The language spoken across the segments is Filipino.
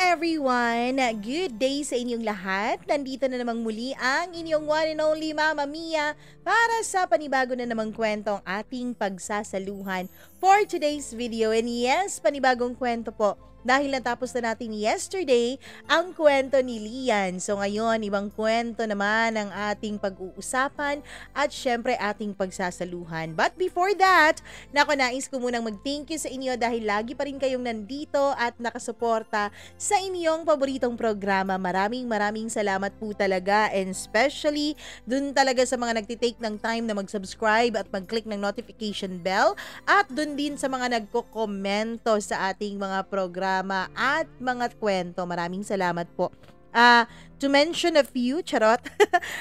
everyone! Good day sa inyong lahat. Nandito na namang muli ang inyong one and only Mama Mia para sa panibago na namang kwentong ating pagsasaluhan for today's video. And yes, panibagong kwento po. Dahil natapos na natin yesterday ang kwento ni Lian. So ngayon, ibang kwento naman ang ating pag-uusapan at syempre ating pagsasaluhan. But before that, nais ko munang mag-thank you sa inyo dahil lagi pa rin kayong nandito at nakasuporta sa inyong paboritong programa. Maraming salamat po talaga, and especially dun talaga sa mga nagtitake ng time na mag-subscribe at mag-click ng notification bell, at dun din sa mga nagko-komento sa ating mga programa at mga kwento. Maraming salamat po. To mention a few, charot.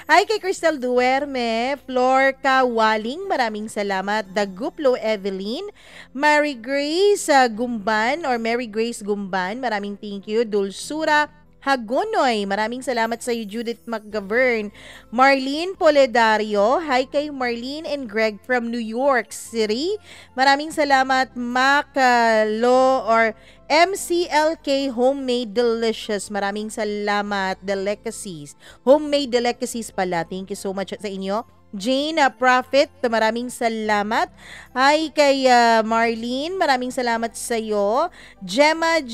Hi kay Cristel Duerme, Florca Waling, maraming salamat. Daguplo Evelyn, Mary Grace Gumban or Mary Grace Gumban, maraming thank you. Dulsura Hagonoy, maraming salamat sa iyo. Judith McGovern, Marlene Poledario, hi kay Marlene and Greg from New York City, maraming salamat. Macalo or MCLK Homemade Delicious, maraming salamat. Delicacies, Homemade Delicacies pala, thank you so much sa inyo. Jane Prophet, maraming salamat. Hi kay Marlene, maraming salamat sa iyo. Gemma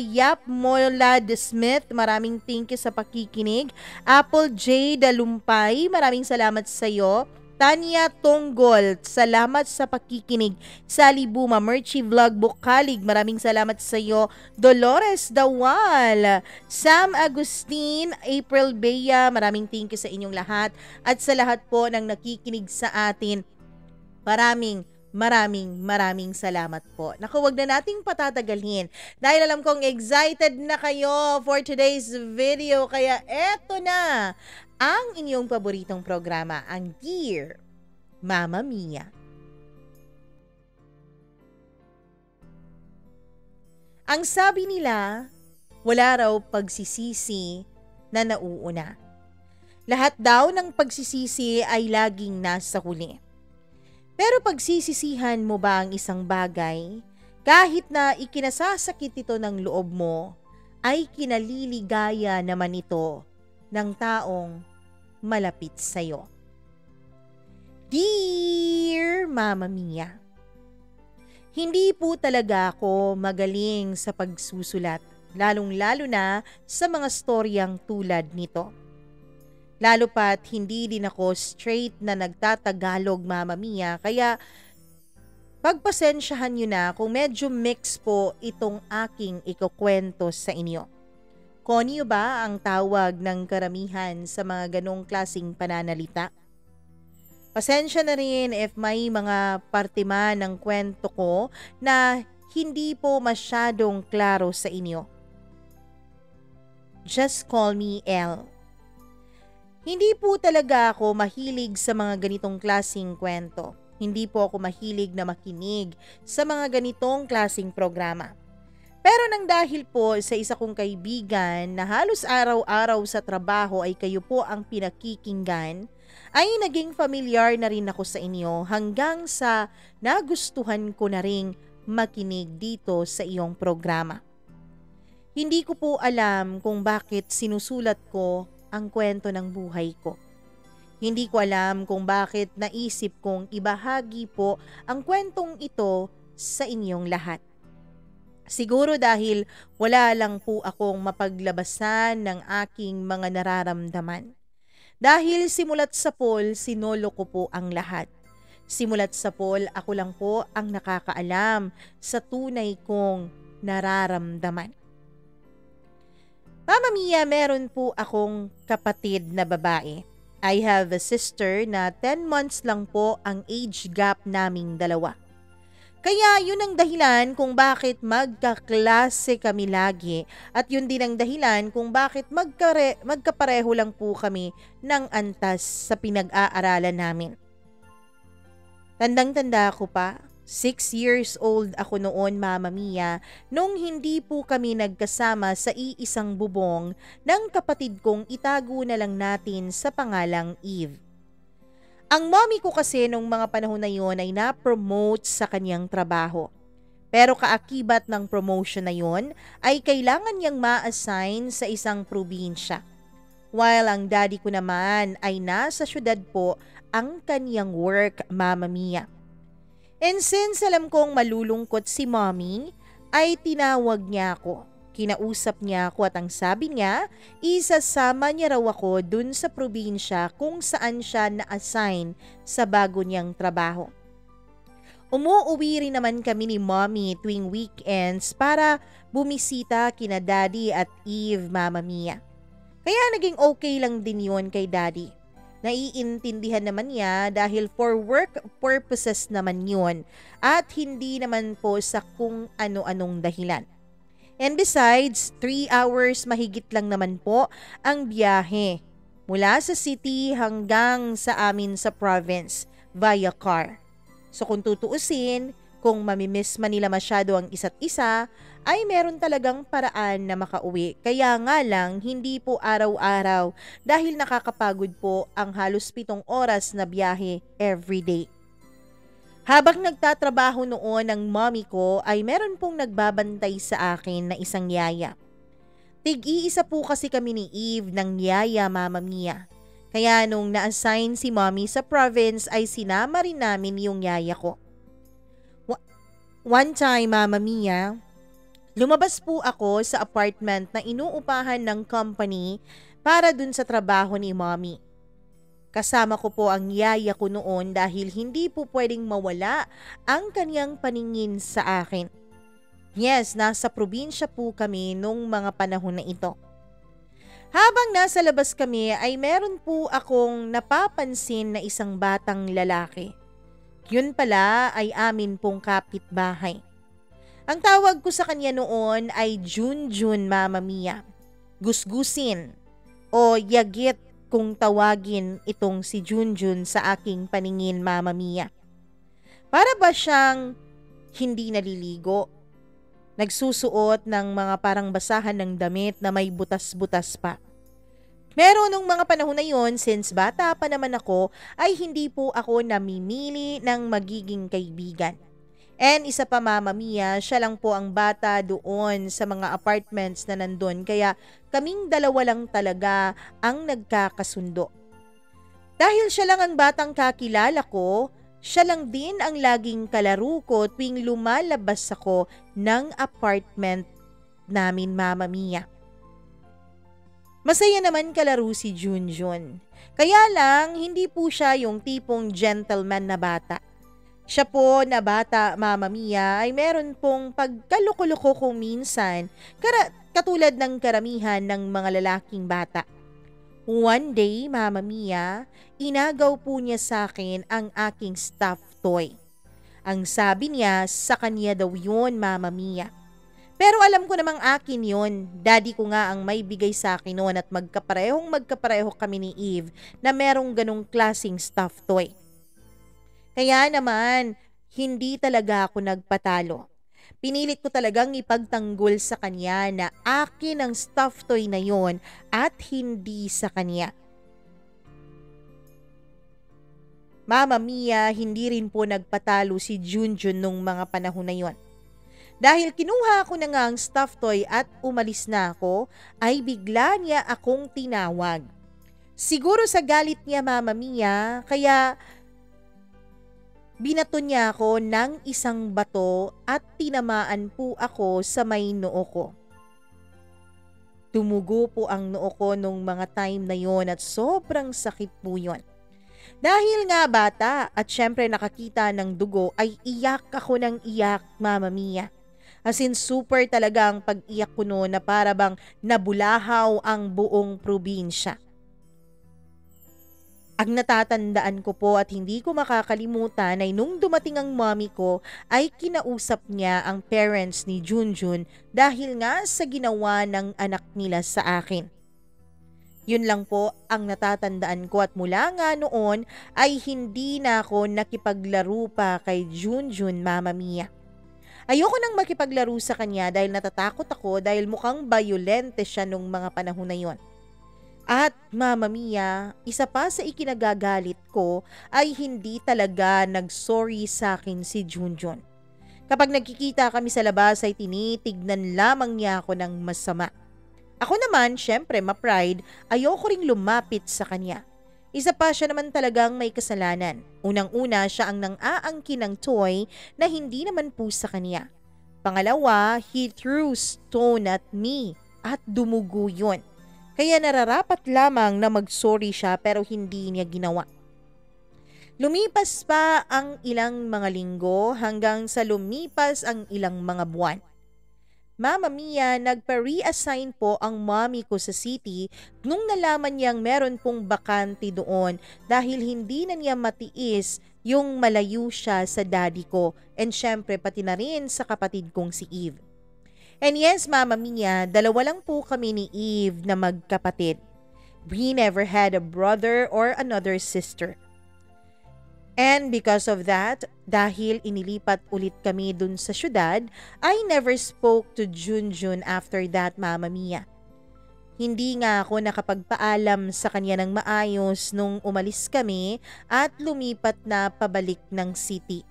Yap Molad Smith, maraming thank you sa pakikinig. Apple J Dalumpay, maraming salamat sa iyo. Tanya Tonggol, salamat sa pakikinig. Sally Buma, Merchie Vlog Bukalig, maraming salamat sa iyo. Dolores Dawal, Sam Agustin, April Bea, maraming thank you sa inyong lahat. At sa lahat po ng nakikinig sa atin, maraming salamat po. Naku, wag na nating patatagalin dahil alam kong excited na kayo for today's video. Kaya eto na ang inyong paboritong programa, ang Dear Mama Mia. Ang sabi nila, wala raw pagsisisi na nauuna. Lahat daw ng pagsisisi ay laging nasa huli. Pero pagsisisihan mo ba ang isang bagay, kahit na ikinasasakit ito ng loob mo, ay kinaliligaya naman ito ng taong malapit sa'yo. Dear Mama Mia, hindi po talaga ako magaling sa pagsusulat, lalong-lalo na sa mga storyang tulad nito. Lalo pat hindi din ako straight na nagtatagalog, Mama Mia, kaya pagpasensyahan nyo na kung medyo mix po itong aking ikukwento sa inyo. Konyo ba ang tawag ng karamihan sa mga ganong klasing pananalita? Pasensya na rin if may mga parte man ng kwento ko na hindi po masyadong klaro sa inyo. Just call me Elle. Hindi po talaga ako mahilig sa mga ganitong klasing kwento. Hindi po ako mahilig na makinig sa mga ganitong klasing programa. Pero nang dahil po sa isa kong kaibigan na halos araw-araw sa trabaho ay kayo po ang pinakikinggan, ay naging familiar na rin ako sa inyo hanggang sa nagustuhan ko na ring makinig dito sa iyong programa. Hindi ko po alam kung bakit sinusulat ko ang kwento ng buhay ko. Hindi ko alam kung bakit naisip kong ibahagi po ang kwentong ito sa inyong lahat. Siguro dahil wala lang po akong mapaglabasan ng aking mga nararamdaman. Dahil simulat sa pool, sinolo ko po ang lahat. Simulat sa pool, ako lang po ang nakakaalam sa tunay kong nararamdaman. Mama Mia, meron po akong kapatid na babae. I have a sister na 10 months lang po ang age gap naming dalawa. Kaya yun ang dahilan kung bakit magkaklase kami lagi, at yun din ang dahilan kung bakit magkapareho lang po kami ng antas sa pinag-aaralan namin. Tandang-tanda ko pa, 6 years old ako noon, Mama Mia, nung hindi po kami nagkasama sa iisang bubong ng kapatid kong itago na lang natin sa pangalang Eve. Ang mommy ko kasi nung mga panahon na yon ay na-promote sa kanyang trabaho. Pero kaakibat ng promotion na yon ay kailangan niyang ma-assign sa isang probinsya. While ang daddy ko naman ay nasa syudad po ang kaniyang work, Mama Mia. And since alam kong malulungkot si mommy, ay tinawag niya ako. Kinausap niya ako at ang sabi niya, isasama niya raw ako dun sa probinsya kung saan siya na-assign sa bago niyang trabaho. Umuuwi rin naman kami ni mommy tuwing weekends para bumisita kina daddy at Eve, Mama Mia. Kaya naging okay lang din yun kay daddy. Naiintindihan naman niya dahil for work purposes naman yun at hindi naman po sa kung ano-anong dahilan. And besides, 3 hours mahigit lang naman po ang biyahe mula sa city hanggang sa amin sa province via car. So kung tutuusin, kung mamimiss man nila masyado ang isa't isa, ay meron talagang paraan na makauwi. Kaya nga lang, hindi po araw-araw dahil nakakapagod po ang halos 7 oras na biyahe everyday. Habang nagtatrabaho noon ang mommy ko ay meron pong nagbabantay sa akin na isang yaya. Tig-iisa po kasi kami ni Eve ng yaya, Mama Mia. Kaya nung na-assign si mommy sa province ay sinama rin namin yung yaya ko. One time, Mama Mia, lumabas po ako sa apartment na inuupahan ng company para dun sa trabaho ni mommy. Kasama ko po ang yaya ko noon dahil hindi po pwedeng mawala ang kaniyang paningin sa akin. Yes, nasa probinsya po kami nung mga panahon na ito. Habang nasa labas kami ay meron po akong napapansin na isang batang lalaki. Yun pala ay amin pong kapitbahay. Ang tawag ko sa kanya noon ay Junjun, Mama Mia. Gusgusin o yagit kung tawagin itong si Junjun sa aking paningin, Mama Mia. Para ba siyang hindi naliligo? Nagsusuot ng mga parang basahan ng damit na may butas-butas pa. Pero nung mga panahon na yon, since bata pa naman ako, ay hindi po ako namimili ng magiging kaibigan. And isa pa, Mama Mia, siya lang po ang bata doon sa mga apartments na nandun, kaya kaming dalawa lang talaga ang nagkakasundo. Dahil siya lang ang batang kakilala ko, siya lang din ang laging kalaro ko tuwing lumalabas ako ng apartment namin, Mama Mia. Masaya naman kalaro si Junjun. Kaya lang, hindi po siya yung tipong gentleman na bata. Siya po na bata, Mama Mia, ay meron pong pagkaluko-luko kung minsan, katulad ng karamihan ng mga lalaking bata. One day, Mama Mia, inagaw po niya sa akin ang aking stuffed toy. Ang sabi niya, sa kanya daw yun, Mama Mia. Pero alam ko namang akin yun. Daddy ko nga ang may bigay sa akin noon at magkapareho kami ni Eve na merong ganong klaseng stuffed toy. Kaya naman, hindi talaga ako nagpatalo. Pinilit ko talagang ipagtanggol sa kanya na akin ang stuffed toy na yon at hindi sa kanya. Mama Mia, hindi rin po nagpatalo si Junjun nung mga panahon na yon. Dahil kinuha ko na nga ang stuffed toy at umalis na ako, ay bigla niya akong tinawag. Siguro sa galit niya, Mama Mia, kaya binato niya ako ng isang bato at tinamaan po ako sa may noo ko. Tumugo po ang noo ko nung mga time na yon at sobrang sakit po yon. Dahil nga bata at syempre nakakita ng dugo ay iyak ako ng iyak, Mama Mia. As in super talaga ang pag-iyak ko noon na para bang nabulahaw ang buong probinsya. Ang natatandaan ko po at hindi ko makakalimutan ay nung dumating ang mommy ko ay kinausap niya ang parents ni Junjun dahil nga sa ginawa ng anak nila sa akin. Yun lang po ang natatandaan ko at mula nga noon ay hindi na ako nakipaglaro pa kay Junjun, Mama Mia. Ayoko nang makipaglaro sa kanya dahil natatakot ako dahil mukhang bayolente siya nung mga panahon na yon. At Mama Mia, isa pa sa ikinagagalit ko ay hindi talaga nag-sorry sa akin si Junjun. Kapag nagkikita kami sa labas ay tinitignan lamang niya ako ng masama. Ako naman, syempre ma-pride, ayoko ring lumapit sa kanya. Isa pa siya naman talagang may kasalanan. Unang-una siya ang nang-aangkin ng toy na hindi naman po sa kanya. Pangalawa, he threw stone at me at dumugo yun. Kaya nararapat lamang na mag-sorry siya pero hindi niya ginawa. Lumipas pa ang ilang mga linggo hanggang sa lumipas ang ilang mga buwan. Mama Mia, nagpa-reassign po ang mommy ko sa city nung nalaman niyang meron pong bakante doon dahil hindi na niya matiis yung malayo siya sa daddy ko and syempre pati na rin sa kapatid kong si Eve. And yes, Mama Mia, dalawa lang po kami ni Eve na magkapatid. We never had a brother or another sister. And because of that, dahil inilipat ulit kami dun sa syudad, I never spoke to Junjun after that, Mama Mia. Hindi nga ako nakapagpaalam sa kanya ng maayos nung umalis kami at lumipat na pabalik ng city.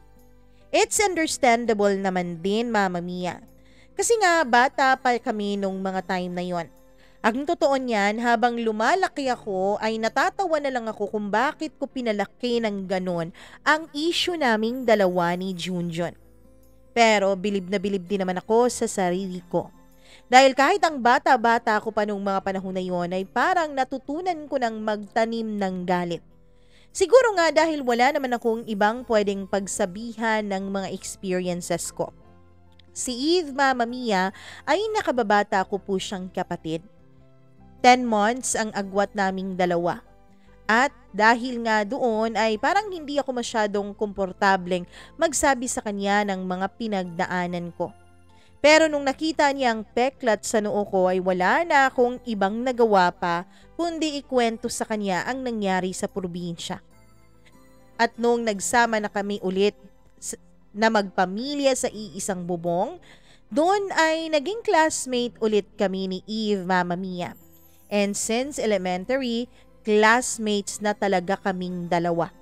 It's understandable naman din, Mama Mia. Kasi nga bata pa kami nung mga time na yon. Ang totoo niyan, habang lumalaki ako ay natatawa na lang ako kung bakit ko pinalaki ng ganon ang issue naming dalawa ni Junjun. Pero bilib na bilib din naman ako sa sarili ko. Dahil kahit ang bata-bata ako pa nung mga panahon na yon ay parang natutunan ko ng magtanim ng galit. Siguro nga dahil wala naman akong ibang pwedeng pagsabihan ng mga experiences ko. Si Eve, Mama Mia, ay nakababata ko po siyang kapatid. 10 months ang agwat naming dalawa. At dahil nga doon ay parang hindi ako masyadong komportableng magsabi sa kanya ng mga pinagdaanan ko. Pero nung nakita niya ang peklat sa noo ko ay wala na akong ibang nagawa pa kundi ikwento sa kanya ang nangyari sa probinsya. At nung nagsama na kami ulit na magpamilya sa iisang bubong, doon ay naging classmate ulit kami ni Eve, Mama Mia. And since elementary, classmates na talaga kaming dalawa.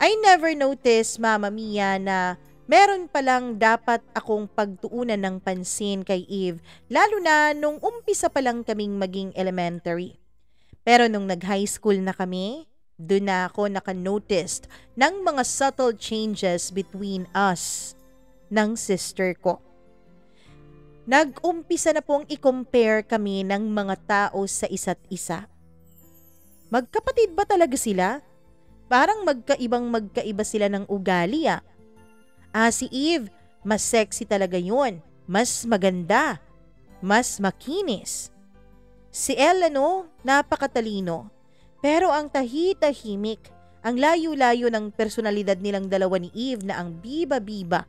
I never noticed, Mama Mia, na meron palang dapat akong pagtuunan ng pansin kay Eve, lalo na nung umpisa pa lang kaming maging elementary. Pero nung nag-high school na kami, doon na ako naka-noticed ng mga subtle changes between us ng sister ko. Nag-umpisa na pong i-compare kami ng mga tao sa isa't isa. Magkapatid ba talaga sila? Parang magkaiba sila ng ugali ah. Si Eve, mas sexy talaga yun. Mas maganda. Mas makinis. Si Elle napakatalino. Pero ang tahimik, ang layo-layo ng personalidad nilang dalawa ni Eve na ang biba-biba.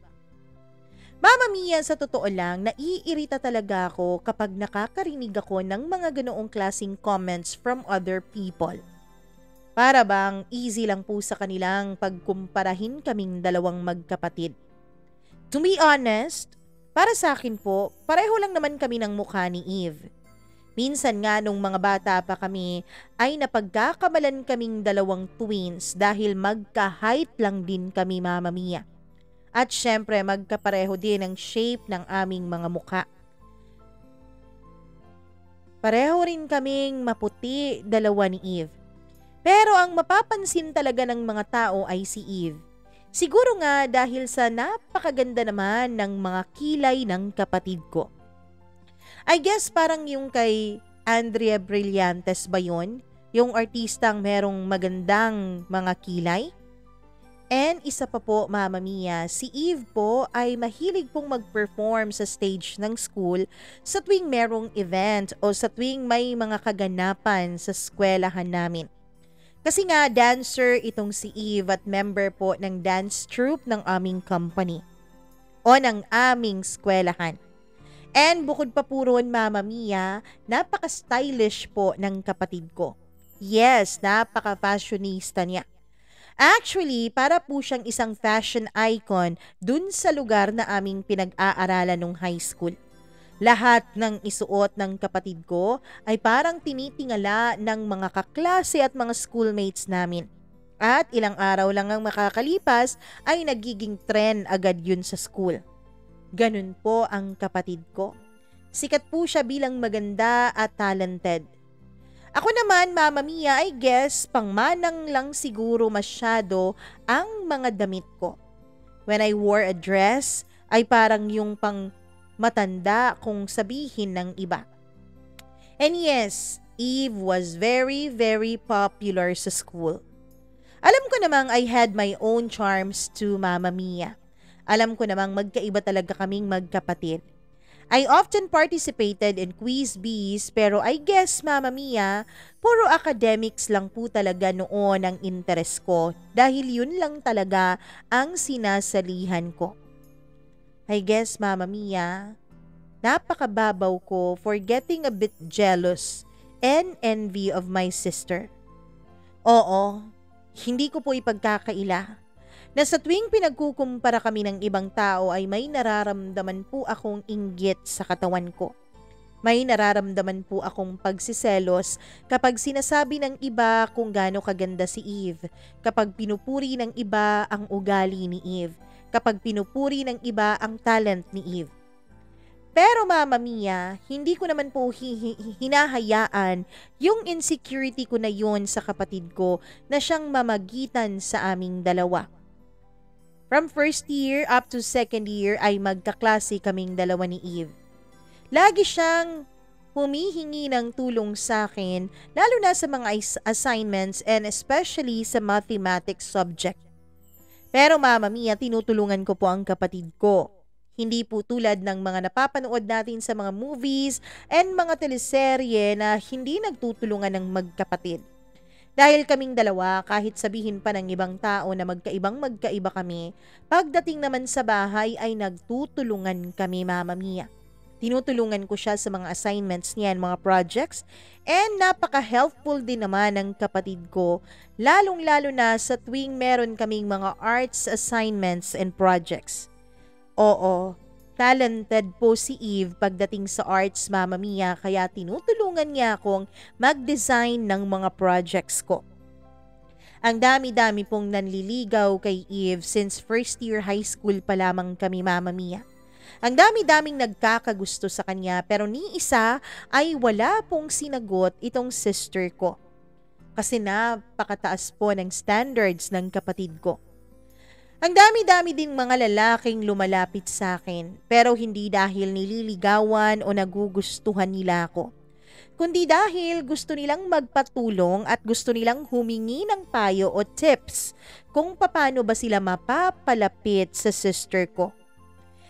Mama Mia, sa totoo lang, naiirita talaga ako kapag nakakarinig ako ng mga ganoong klaseng comments from other people. Para bang easy lang po sa kanilang pagkumparahin kaming dalawang magkapatid. To be honest, para sa akin po, pareho lang naman kami ng mukha ni Eve. Minsan nga nung mga bata pa kami ay napagkakamalan kaming dalawang twins dahil magka-height lang din kami, Mama Mia. At syempre magkapareho din ang shape ng aming mga mukha. Pareho rin kaming maputi, dalawa ni Eve. Pero ang mapapansin talaga ng mga tao ay si Eve. Siguro nga dahil sa napakaganda naman ng mga kilay ng kapatid ko. I guess parang yung kay Andrea Brillantes ba yun? Yung artistang merong magandang mga kilay? And isa pa po, Mama Mia, si Eve po ay mahilig pong mag-perform sa stage ng school sa tuwing merong event o sa tuwing may mga kaganapan sa eskwelahan namin. Kasi nga dancer itong si Eve at member po ng dance troupe ng aming company o ng aming eskwelahan. And bukod pa po roon, Mama Mia, napaka-stylish po ng kapatid ko. Yes, napaka-fashionista niya. Actually, para po siyang isang fashion icon dun sa lugar na aming pinag-aaralan nung high school. Lahat ng isuot ng kapatid ko ay parang tinitingala ng mga kaklase at mga schoolmates namin. At ilang araw lang ang makakalipas ay nagiging trend agad yun sa school. Ganun po ang kapatid ko. Sikat po siya bilang maganda at talented. Ako naman, Mama Mia, I guess pangmanang lang siguro masyado ang mga damit ko. When I wore a dress, ay parang yung pang matanda kung sabihin ng iba. And yes, Eve was very, very popular sa school. Alam ko namang I had my own charms to Mama Mia. Alam ko namang magkaiba talaga kaming magkapatid. I often participated in quiz bees pero I guess Mama Mia, puro academics lang po talaga noon ang interest ko dahil yun lang talaga ang sinasalihan ko. I guess Mama Mia, napakababaw ko for getting a bit jealous and envy of my sister. Oo, hindi ko po ipagkakaila na sa tuwing pinagkukumpara kami ng ibang tao ay may nararamdaman po akong inggit sa katawan ko. May nararamdaman po akong pagsiselos kapag sinasabi ng iba kung gaano kaganda si Eve, kapag pinupuri ng iba ang ugali ni Eve, kapag pinupuri ng iba ang talent ni Eve. Pero Mama Mia, hindi ko naman po hinahayaan yung insecurity ko na yon sa kapatid ko na siyang mamagitan sa aming dalawa. From first year up to second year ay magkaklase kaming dalawa ni Eve. Lagi siyang humihingi ng tulong sa akin lalo na sa mga assignments and especially sa mathematics subject. Pero Mama Mia, tinutulungan ko po ang kapatid ko. Hindi po tulad ng mga napapanood natin sa mga movies and mga teleserye na hindi nagtutulungan ng magkapatid. Dahil kaming dalawa, kahit sabihin pa ng ibang tao na magkaiba kami, pagdating naman sa bahay ay nagtutulungan kami, Mama Mia. Tinutulungan ko siya sa mga assignments niya, mga projects, and napaka-helpful din naman ng kapatid ko, lalong-lalo na sa tuwing meron kaming mga arts assignments and projects. Oo, talented po si Eve pagdating sa arts, Mama Mia, kaya tinutulungan niya akong mag-design ng mga projects ko. Ang dami-dami pong nanliligaw kay Eve since first year high school pa lamang kami, Mama Mia. Ang dami-daming nagkakagusto sa kanya pero ni isa ay wala pong sinagot itong sister ko. Kasi napakataas po ng standards ng kapatid ko. Ang dami-dami ding mga lalaking lumalapit sa akin pero hindi dahil nililigawan o nagugustuhan nila ako. Kundi dahil gusto nilang magpatulong at gusto nilang humingi ng payo o tips kung paano ba sila mapapalapit sa sister ko.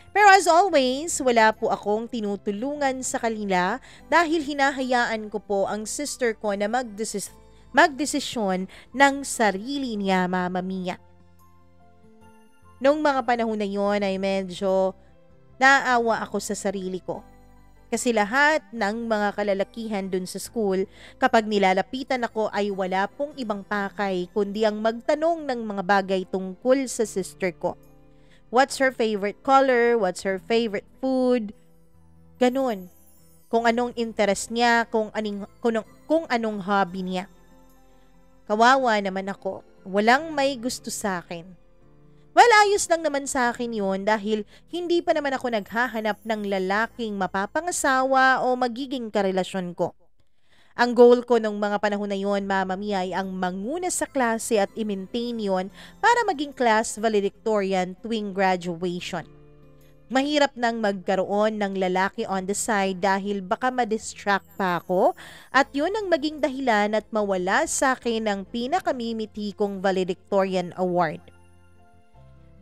Pero as always, wala po akong tinutulungan sa kanila dahil hinahayaan ko po ang sister ko na magdesisyon ng sarili niya, Mama Mia. Noong mga panahon na yon ay medyo naawa ako sa sarili ko. Kasi lahat ng mga kalalakihan dun sa school, kapag nilalapitan ako ay wala pong ibang pakay kundi ang magtanong ng mga bagay tungkol sa sister ko. What's her favorite color? What's her favorite food? Ganun. Kung anong interest niya, kung anong hobby niya. Kawawa naman ako. Walang may gusto sa akin. Well, ayos lang naman sa akin yun dahil hindi pa naman ako naghahanap ng lalaking mapapangasawa o magiging karelasyon ko. Ang goal ko nung mga panahon na yun, Mama Mia, ay ang manguna sa klase at i-maintain yun para maging class valedictorian tuwing graduation. Mahirap nang magkaroon ng lalaki on the side dahil baka ma-distract pa ako at yun ang maging dahilan at mawala sa akin ang pinakamimiti kong valedictorian award.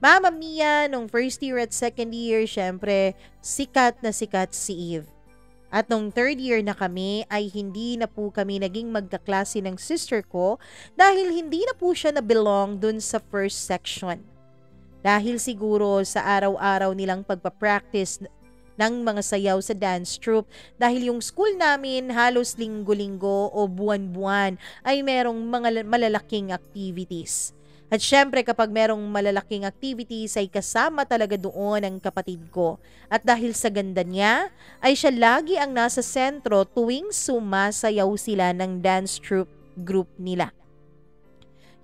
Mama Mia, nung first year at second year, syempre, sikat na sikat si Eve. At nung third year na kami, ay hindi na po kami naging magkaklase ng sister ko dahil hindi na po siya na-belong dun sa first section. Dahil siguro sa araw-araw nilang pagpapractice ng mga sayaw sa dance troupe dahil yung school namin halos linggo-linggo o buwan-buwan ay merong mga malalaking activities. At syempre kapag merong malalaking activities ay kasama talaga doon ang kapatid ko. At dahil sa ganda niya, ay siya lagi ang nasa sentro tuwing sumasayaw sila ng dance troupe group nila.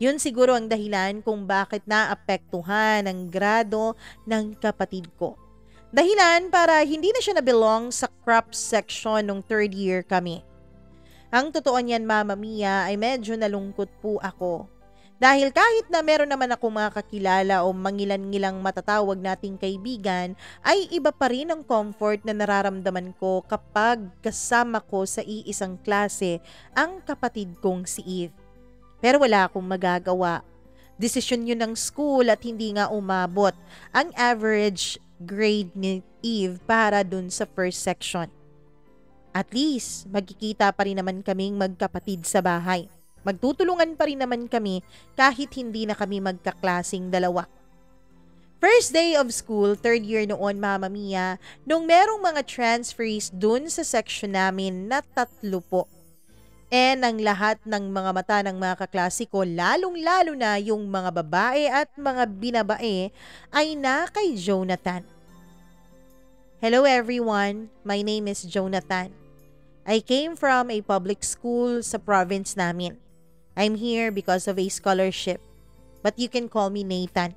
Yun siguro ang dahilan kung bakit naapektuhan ang grado ng kapatid ko. Dahilan para hindi na siya na-belong sa crop section nung third year kami. Ang totoo niyan, Mama Mia, ay medyo nalungkot po ako. Dahil kahit na meron naman ako mga kakilala o mangilan-ngilang matatawag nating kaibigan, ay iba pa rin ang comfort na nararamdaman ko kapag kasama ko sa iisang klase ang kapatid kong si Eve. Pero wala akong magagawa. Desisyon yun ng school at hindi nga umabot ang average grade ni Eve para dun sa first section. At least, magkikita pa rin naman kaming magkapatid sa bahay. Magtutulungan pa rin naman kami kahit hindi na kami magkaklasing dalawa. First day of school, third year noon, Mama Mia, nung merong mga transferees dun sa section namin na 3 po. And ang lahat ng mga mata ng mga kaklase ko, lalong-lalo na yung mga babae at mga binabae, ay na kay Jonathan. Hello everyone, my name is Jonathan. I came from a public school sa province namin. I'm here because of a scholarship, but you can call me Nathan.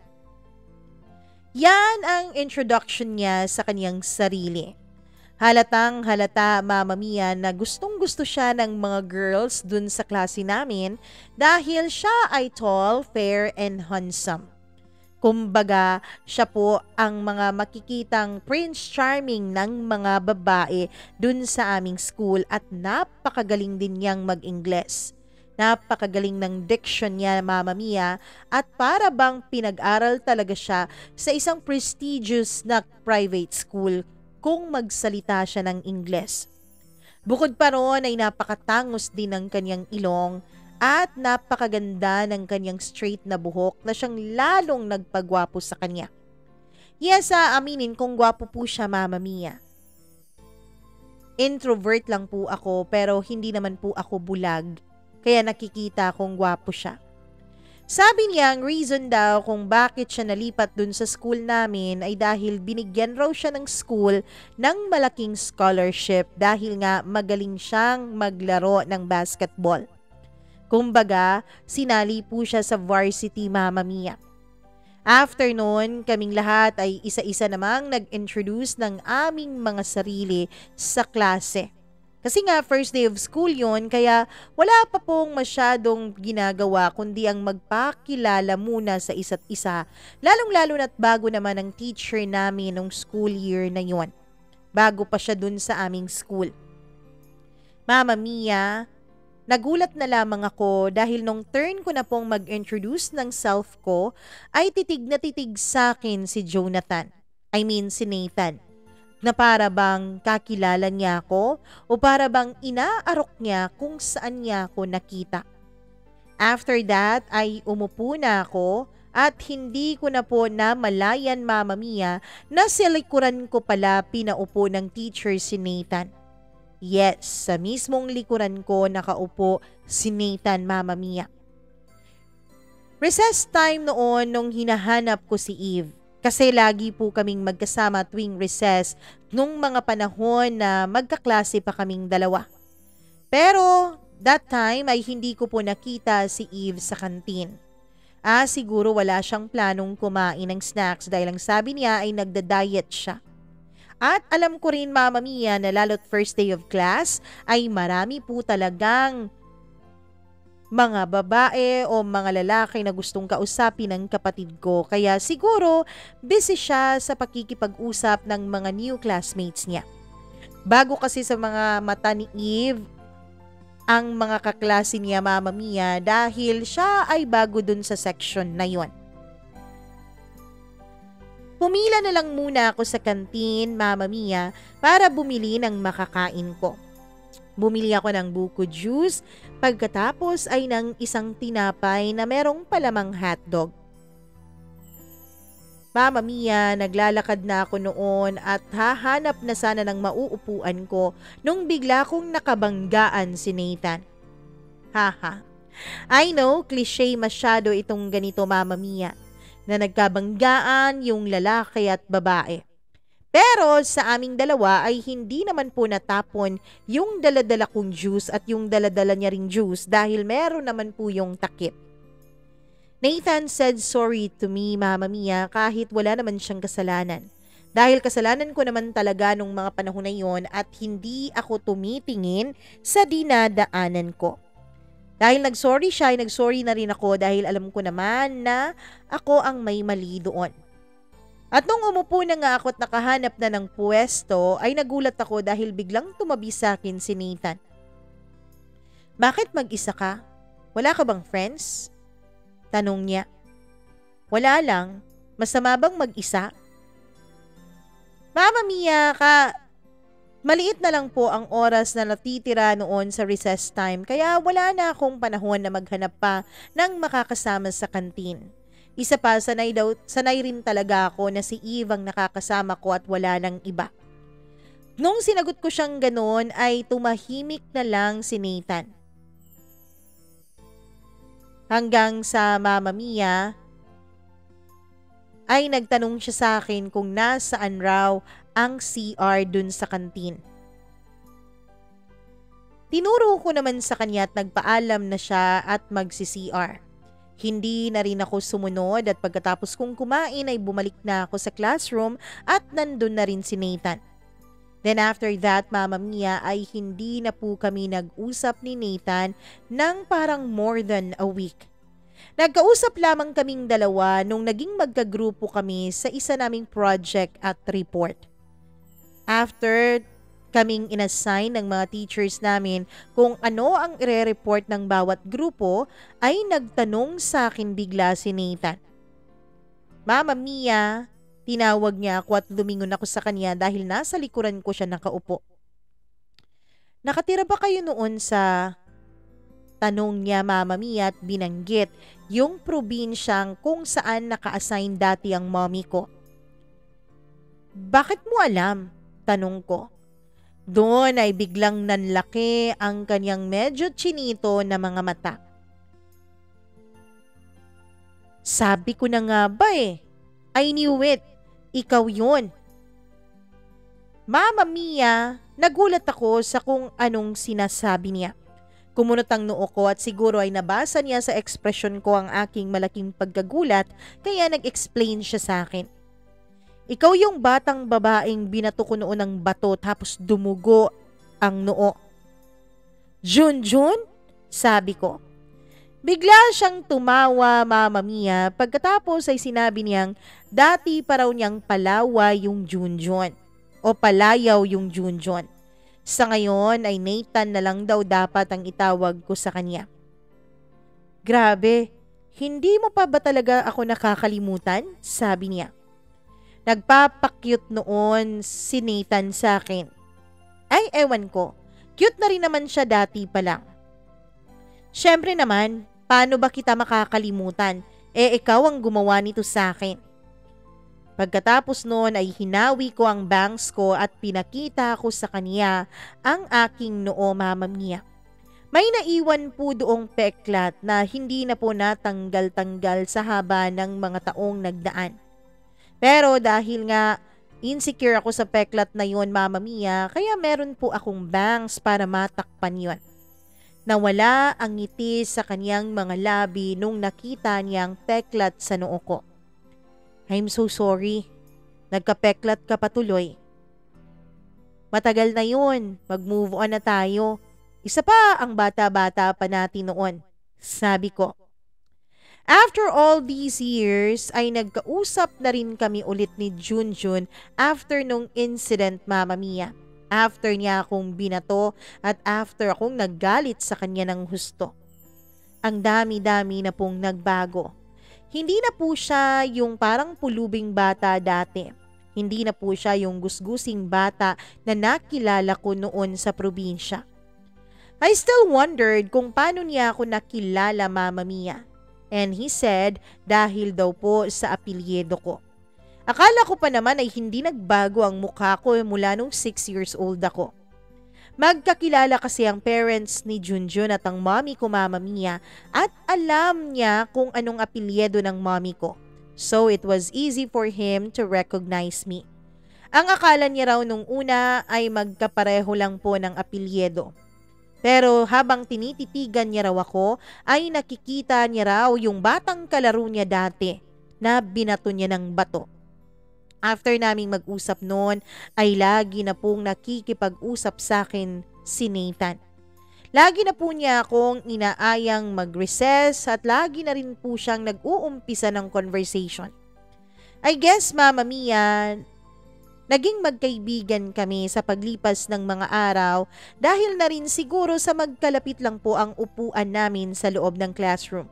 Yan ang introduction niya sa kanyang sarili. Halatang halata, Mama Mia, na gustong-gusto siya ng mga girls dun sa klase namin dahil siya ay tall, fair, and handsome. Kumbaga, siya po ang mga makikitang Prince Charming ng mga babae dun sa aming school at napakagaling din niyang mag-Ingles. Napakagaling ng diction niya, Mama Mia, at para bang pinag-aral talaga siya sa isang prestigious na private school kung magsalita siya ng Ingles. Bukod pa roon ay napakatangos din ng kanyang ilong at napakaganda ng kanyang straight na buhok na siyang lalong nagpagwapo sa kanya. Yes, aminin kung gwapo po siya, Mama Mia. Introvert lang po ako pero hindi naman po ako bulag, kaya nakikita kong gwapo siya. Sabi niya ang reason daw kung bakit siya nalipat dun sa school namin ay dahil binigyan raw siya ng school ng malaking scholarship dahil nga magaling siyang maglaro ng basketball. Kumbaga, sinali po siya sa varsity, Mama Mia. After noon, kaming lahat ay isa-isa namang nag-introduce ng aming mga sarili sa klase. Kasi nga first day of school yon, kaya wala pa pong masyadong ginagawa kundi ang magpakilala muna sa isa't isa. Lalong-lalo na't bago naman ang teacher namin nung school year na yon. Bago pa siya dun sa aming school. Mama Mia, nagulat na lamang ako dahil nung turn ko na pong mag-introduce ng self ko, ay titig na titig sa akin si Jonathan. I mean si Nathan. Na para bang kakilala niya ako o para bang inaarok niya kung saan niya ako nakita. After that ay umupo na ako at hindi ko na po namalayan, Mama Mia, na sa likuran ko pala pinaupo ng teacher si Nathan. Yes, sa mismong likuran ko nakaupo si Nathan, Mama Mia. Recess time noon nung hinahanap ko si Eve. Kasi lagi po kaming magkasama tuwing recess nung mga panahon na magkaklase pa kaming dalawa. Pero that time ay hindi ko po nakita si Eve sa kantin. Siguro wala siyang planong kumain ng snacks dahil ang sabi niya ay nagda-diet siya. At alam ko rin, Mama Mia, na lalo't first day of class ay marami po talagang mga babae o mga lalaki na gustong kausapin ng kapatid ko. Kaya siguro busy siya sa pakikipag-usap ng mga new classmates niya. Bago kasi sa mga mata ni Eve ang mga kaklase niya, Mama Mia, dahil siya ay bago dun sa section na yon. Pumila na lang muna ako sa kantin, Mama Mia, para bumili ng makakain ko. Bumili ako ng buko juice, pagkatapos ay ng isang tinapay na merong palamang hotdog. Mama Mia, naglalakad na ako noon at hahanap na sana ng mauupuan ko nung bigla kong nakabanggaan si Nathan. Haha. I know, cliche masyado itong ganito, Mama Mia, na nagkabanggaan yung lalaki at babae. Pero sa aming dalawa ay hindi naman po natapon yung daladala kong juice at yung daladala niya ring juice dahil meron naman po yung takip. Nathan said sorry to me, Mama Mia, kahit wala naman siyang kasalanan. Dahil kasalanan ko naman talaga nung mga panahon na yon at hindi ako tumitingin sa dinadaanan ko. Dahil nagsorry siya, ay nagsorry na rin ako dahil alam ko naman na ako ang may mali doon. At nung umupo na nga ako at nakahanap na ng pwesto, ay nagulat ako dahil biglang tumabi sa akin si Nathan. Bakit mag-isa ka? Wala ka bang friends? Tanong niya. Wala lang. Masama bang mag-isa? Mama Mia, maliit na lang po ang oras na natitira noon sa recess time kaya wala na akong panahon na maghanap pa ng makakasama sa kantin. Isa pa, sanay rin talaga ako na si Eve ang nakakasama ko at wala nang iba. Nung sinagot ko siyang ganoon ay tumahimik na lang si Nathan. Hanggang sa Mama Mia ay nagtanong siya sa akin kung nasaan raw ang CR dun sa kantin. Tinuro ko naman sa kanya at nagpaalam na siya at magsi-CR. Hindi na rin ako sumunod at pagkatapos kong kumain ay bumalik na ako sa classroom at nandun na rin si Nathan. Then after that, Mama Mia, ay hindi na po kami nag-usap ni Nathan ng parang more than a week. Nagkausap lamang kaming dalawa nung naging magkagrupo kami sa isa naming project at report. After kaming inassign ng mga teachers namin kung ano ang ire-report ng bawat grupo, ay nagtanong sa akin bigla si Nathan. Mama Mia, tinawag niya ako at lumingon ako sa kanya dahil nasa likuran ko siya nakaupo. Nakatira ba kayo noon sa... Tanong niya Mama Mia at binanggit yung probinsyang kung saan naka-assign dati ang mommy ko. Bakit mo alam? Tanong ko. Doon ay biglang nanlaki ang kanyang medyo chinito na mga mata. Sabi ko na nga ba eh. I knew it. Ikaw yun. Mama Mia, nagulat ako sa kung anong sinasabi niya. Kumunot ang noo ko at siguro ay nabasa niya sa ekspresyon ko ang aking malaking pagkagulat kaya nag-explain siya sa akin. Ikaw yung batang babaeng binato ko noon ng bato tapos dumugo ang noo. Junjun? Sabi ko. Bigla siyang tumawa Mama Mia pagkatapos ay sinabi niyang dati pa raw niyang palawa yung Junjun o palayaw yung Junjun. Sa ngayon ay Nathan na lang daw dapat ang itawag ko sa kanya. Grabe, hindi mo pa ba talaga ako nakakalimutan? Sabi niya. Nagpapakyut noon si Nathan sa akin. Ay ewan ko, cute na rin naman siya dati pa lang. Syempre naman, paano ba kita makakalimutan? Ikaw ang gumawa nito sa akin. Pagkatapos noon ay hinawi ko ang bangs ko at pinakita ko sa kanya ang aking noo Mama Mia. May naiwan po doong peklat na hindi na po natanggal-tanggal sa haba ng mga taong nagdaan. Pero dahil nga insecure ako sa peklat na yon Mama Mia, kaya meron po akong bangs para matakpan yon. Nawala ang ngiti sa kanyang mga labi nung nakita niya ang peklat sa noo ko. I'm so sorry. Nagkapeklat ka patuloy. Matagal na yun. Mag-move on na tayo. Isa pa ang bata-bata pa natin noon. Sabi ko. After all these years, ay nagkausap na rin kami ulit ni Junjun after nung incident Mama Mia. After niya akong binato at after akong naggalit sa kanya ng husto. Ang dami-dami na pong nagbago. Hindi na po siya yung parang pulubing bata dati. Hindi na po siya yung gusgusing bata na nakilala ko noon sa probinsya. I still wondered kung paano niya ako nakilala Mama Mia. And he said dahil daw po sa apelyido ko. Akala ko pa naman ay hindi nagbago ang mukha ko mula nung 6 years old ako. Magkakilala kasi ang parents ni Junjun at ang mommy ko Mama Mia at alam niya kung anong apelyido ng mommy ko. So it was easy for him to recognize me. Ang akala niya raw nung una ay magkapareho lang po ng apelyido. Pero habang tinititigan niya raw ako, ay nakikita niya raw yung batang kalaro niya dati na binato niya ng bato. After naming mag-usap noon, ay lagi na pong nakikipag-usap sa akin si Nathan. Lagi na po niya akong inaayang mag-recess at lagi na rin po siyang nag-uumpisa ng conversation. I guess, Mama Mia, naging magkaibigan kami sa paglipas ng mga araw dahil na rin siguro sa magkalapit lang po ang upuan namin sa loob ng classroom.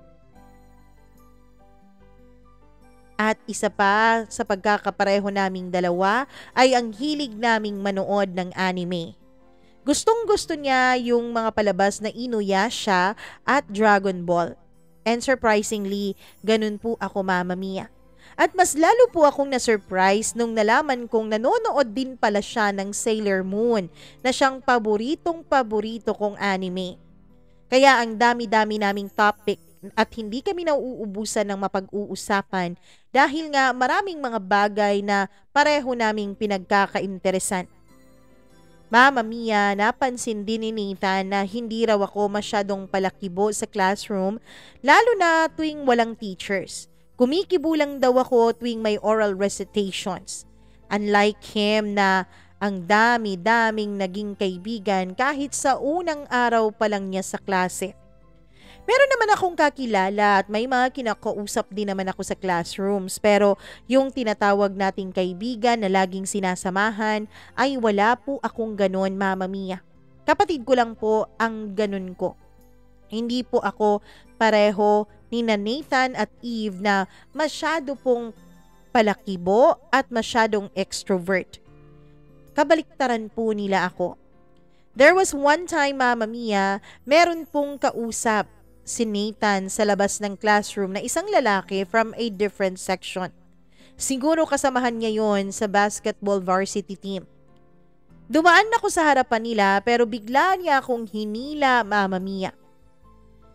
At isa pa sa pagkakapareho naming dalawa ay ang hilig naming manood ng anime. Gustong-gusto niya yung mga palabas na Inuyasha at Dragon Ball. And surprisingly, ganun po ako, Mama Mia. At mas lalo po akong na-surprise nung nalaman kong nanonood din pala siya ng Sailor Moon na siyang paboritong-paborito kong anime. Kaya ang dami-dami naming topic at hindi kami nauubusan ng mapag-uusapan dahil nga maraming mga bagay na pareho naming pinagkakainteresan. Mama Mia, napansin din ni Nathan na hindi raw ako masyadong palakibo sa classroom lalo na tuwing walang teachers. Kumikibo lang daw ako tuwing may oral recitations. Unlike him na ang dami-daming naging kaibigan kahit sa unang araw pa lang niya sa klase. Meron naman akong kakilala at may mga kinakausap din naman ako sa classrooms pero yung tinatawag nating kaibigan na laging sinasamahan ay wala po akong ganon, Mama Mia. Kapatid ko lang po ang ganon ko. Hindi po ako pareho ni Nathan at Eve na masyado pong palakibo at masyadong extrovert. Kabaliktaran po nila ako. There was one time, Mama Mia, meron pong kausap si Nathan sa labas ng classroom na isang lalaki from a different section. Siguro kasamahan niya yon sa basketball varsity team. Dumaan ako sa harapan nila pero bigla niya akong hinila, Mama Mia.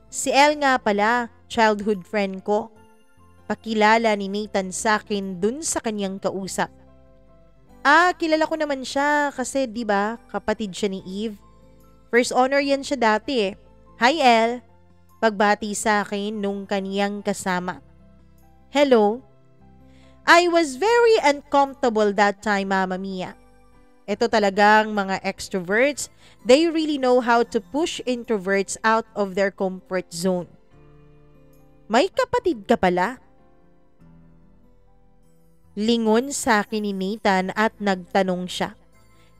Si Elle nga pala, childhood friend ko. Pakilala ni Nathan sa akin dun sa kanyang kausap. Kilala ko naman siya kasi 'di ba kapatid siya ni Eve. First honor yan siya dati eh. Hi Elle. Pagbati sa akin nung kaniyang kasama. Hello? I was very uncomfortable that time, Mama Mia. Ito talagang mga extroverts, they really know how to push introverts out of their comfort zone. May kapatid ka pala? Lingon sa akin ni Nathan at nagtanong siya.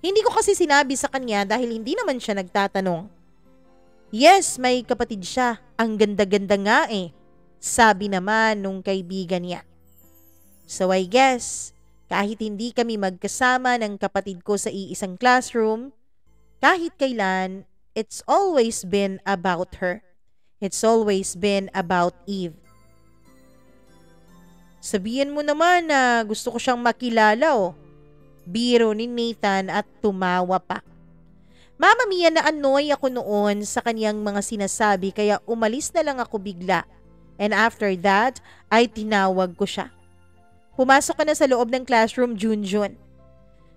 Hindi ko kasi sinabi sa kanya dahil hindi naman siya nagtatanong. Yes, may kapatid siya. Ang ganda-ganda nga eh. Sabi naman nung kaibigan niya. So I guess, kahit hindi kami magkasama ng kapatid ko sa iisang classroom, kahit kailan, it's always been about her. It's always been about Eve. Sabihin mo naman na gusto ko siyang makilala oh. Biro ni Nathan at tumawa pa. Mama Mia, na-annoy ako noon sa kanyang mga sinasabi kaya umalis na lang ako bigla. And after that, ay tinawag ko siya. Pumasok ka na sa loob ng classroom, Junjun.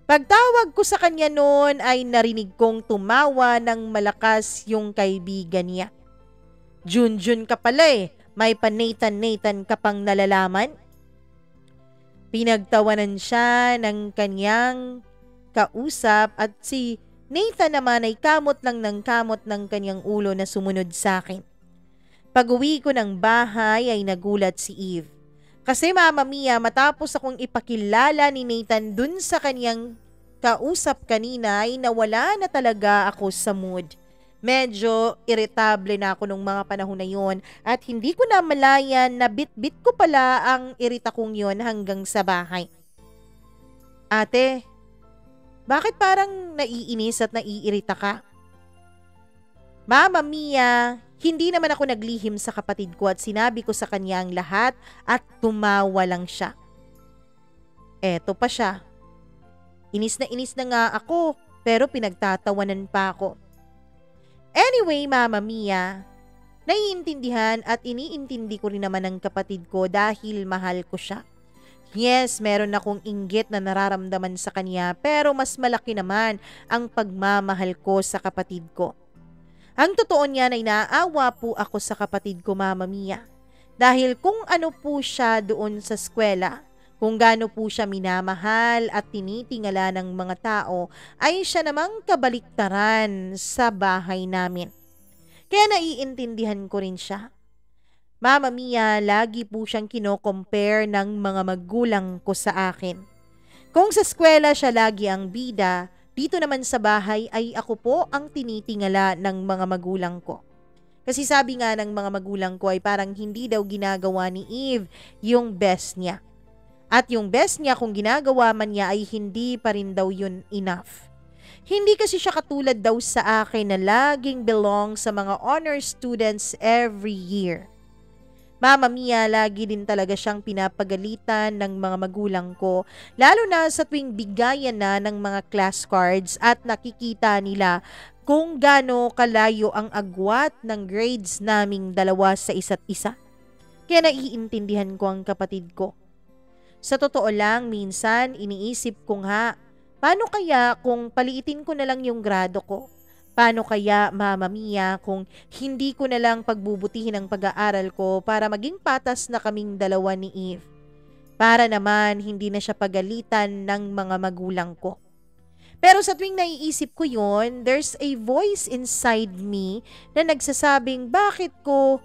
Pagtawag ko sa kanya noon ay narinig kong tumawa ng malakas yung kaibigan niya. Junjun ka pala eh, may pa-Nathan ka pang nalalaman? Pinagtawanan siya ng kanyang kausap at si Nathan naman ay kamot lang ng kamot ng kanyang ulo na sumunod sa akin. Pag-uwi ko ng bahay ay nagulat si Eve. Kasi Mama Mia, matapos akong ipakilala ni Nathan dun sa kanyang kausap kanina ay nawala na talaga ako sa mood. Medyo irritable na ako nung mga panahon na yon at hindi ko na malayan na bit-bit ko pala ang irita kong yon hanggang sa bahay. Ate, bakit parang naiinis at naiirita ka? Mama Mia, hindi naman ako naglihim sa kapatid ko at sinabi ko sa kanya ang lahat at tumawa lang siya. Eto pa siya. Inis na nga ako pero pinagtatawanan pa ako. Anyway, Mama Mia, naiintindihan at iniintindi ko rin naman ang kapatid ko dahil mahal ko siya. Yes, meron akong inggit na nararamdaman sa kanya pero mas malaki naman ang pagmamahal ko sa kapatid ko. Ang totoo niyan ay naaawa po ako sa kapatid ko, Mama Mia. Dahil kung ano po siya doon sa eskwela, kung gaano po siya minamahal at tinitingala ng mga tao, ay siya namang kabaliktaran sa bahay namin. Kaya naiintindihan ko rin siya. Mama Mia, lagi po siyang kino-compare ng mga magulang ko sa akin. Kung sa eskwela siya lagi ang bida, dito naman sa bahay ay ako po ang tinitingala ng mga magulang ko. Kasi sabi nga ng mga magulang ko ay parang hindi daw ginagawa ni Eve yung best niya. At yung best niya kung ginagawa man niya ay hindi pa rin daw yun enough. Hindi kasi siya katulad daw sa akin na laging belong sa mga honor students every year. Mama Mia, lagi din talaga siyang pinapagalitan ng mga magulang ko, lalo na sa tuwing bigayan na ng mga class cards at nakikita nila kung gaano kalayo ang agwat ng grades naming dalawa sa isa't isa. Kaya naiintindihan ko ang kapatid ko. Sa totoo lang, minsan iniisip ko nga, paano kaya kung paliitin ko na lang yung grado ko? Paano kaya, Mama Mia, kung hindi ko na lang pagbubutihin ang pag-aaral ko para maging patas na kaming dalawa ni Eve? Para naman hindi na siya pagalitan ng mga magulang ko. Pero sa tuwing naiisip ko yon, there's a voice inside me na nagsasabing bakit ko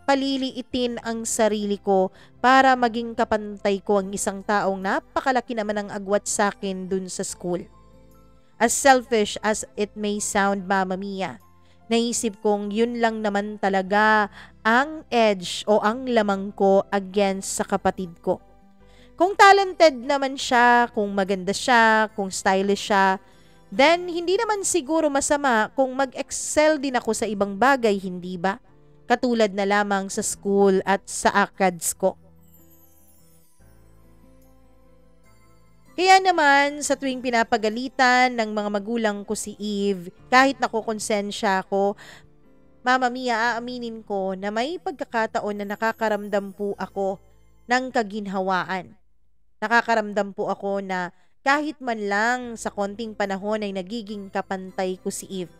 paliliitin ang sarili ko para maging kapantay ko ang isang taong napakalaki naman ang agwat sa akin dun sa school. As selfish as it may sound, Mama Mia, naisip kong yun lang naman talaga ang edge o ang lamang ko against sa kapatid ko. Kung talented naman siya, kung maganda siya, kung stylish siya, then hindi naman siguro masama kung mag-excel din ako sa ibang bagay, hindi ba? Katulad na lamang sa school at sa ACADS ko. Kaya naman, sa tuwing pinapagalitan ng mga magulang ko si Eve, kahit nakukonsensya ako, Mama Mia, aaminin ko na may pagkakataon na nakakaramdam po ako ng kaginhawaan. Nakakaramdam po ako na kahit man lang sa konting panahon ay nagiging kapantay ko si Eve.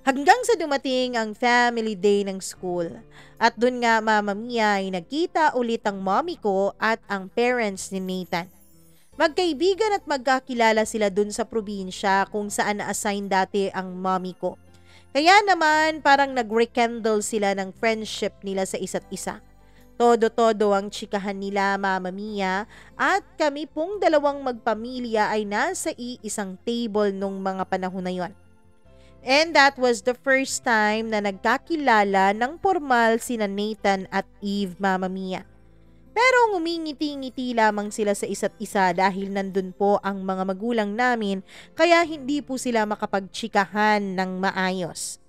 Hanggang sa dumating ang family day ng school. At dun nga, Mama Mia, ay nagkita ulit ang mommy ko at ang parents ni Nathan. Magkaibigan at magkakilala sila dun sa probinsya kung saan na-assign dati ang mommy ko. Kaya naman parang nag-rekindle sila ng friendship nila sa isa't isa. Todo-todo ang chikahan nila, Mama Mia, at kami pong dalawang magpamilya ay nasa iisang table nung mga panahon na yon. And that was the first time na nagkakilala ng formal sina Nathan at Eve, Mama Mia. Pero ngumingiti-ngiti lamang sila sa isa't isa dahil nandun po ang mga magulang namin kaya hindi po sila makapagchikahan ng maayos.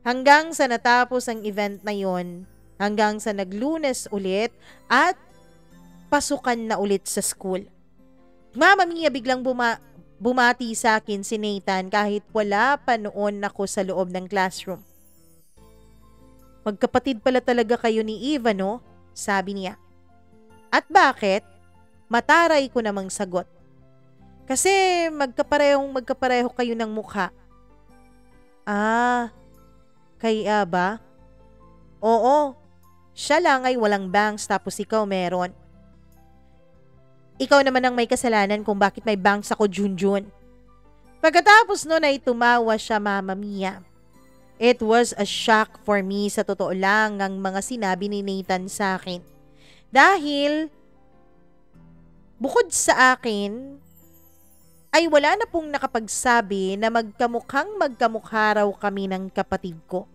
Hanggang sa natapos ang event na yon, hanggang sa naglunes ulit at pasukan na ulit sa school. Mama Mia, biglang bumati sa akin si Nathan kahit wala pa noon ako sa loob ng classroom. Magkapatid pala talaga kayo ni Eva, no? Sabi niya. At bakit? Mataray ko namang sagot. Kasi magkapareho kayo ng mukha. Ah, kaya ba? Oo, siya lang ay walang bangs tapos ikaw meron. Ikaw naman ang may kasalanan kung bakit may bangs ako, Junjun. Pagkatapos nun ay tumawa siya, Mama Mia. It was a shock for me, sa totoo lang, ang mga sinabi ni Nathan sa akin. Dahil, bukod sa akin, ay wala na pong nakapagsabi na magkamukha raw kami ng kapatid ko.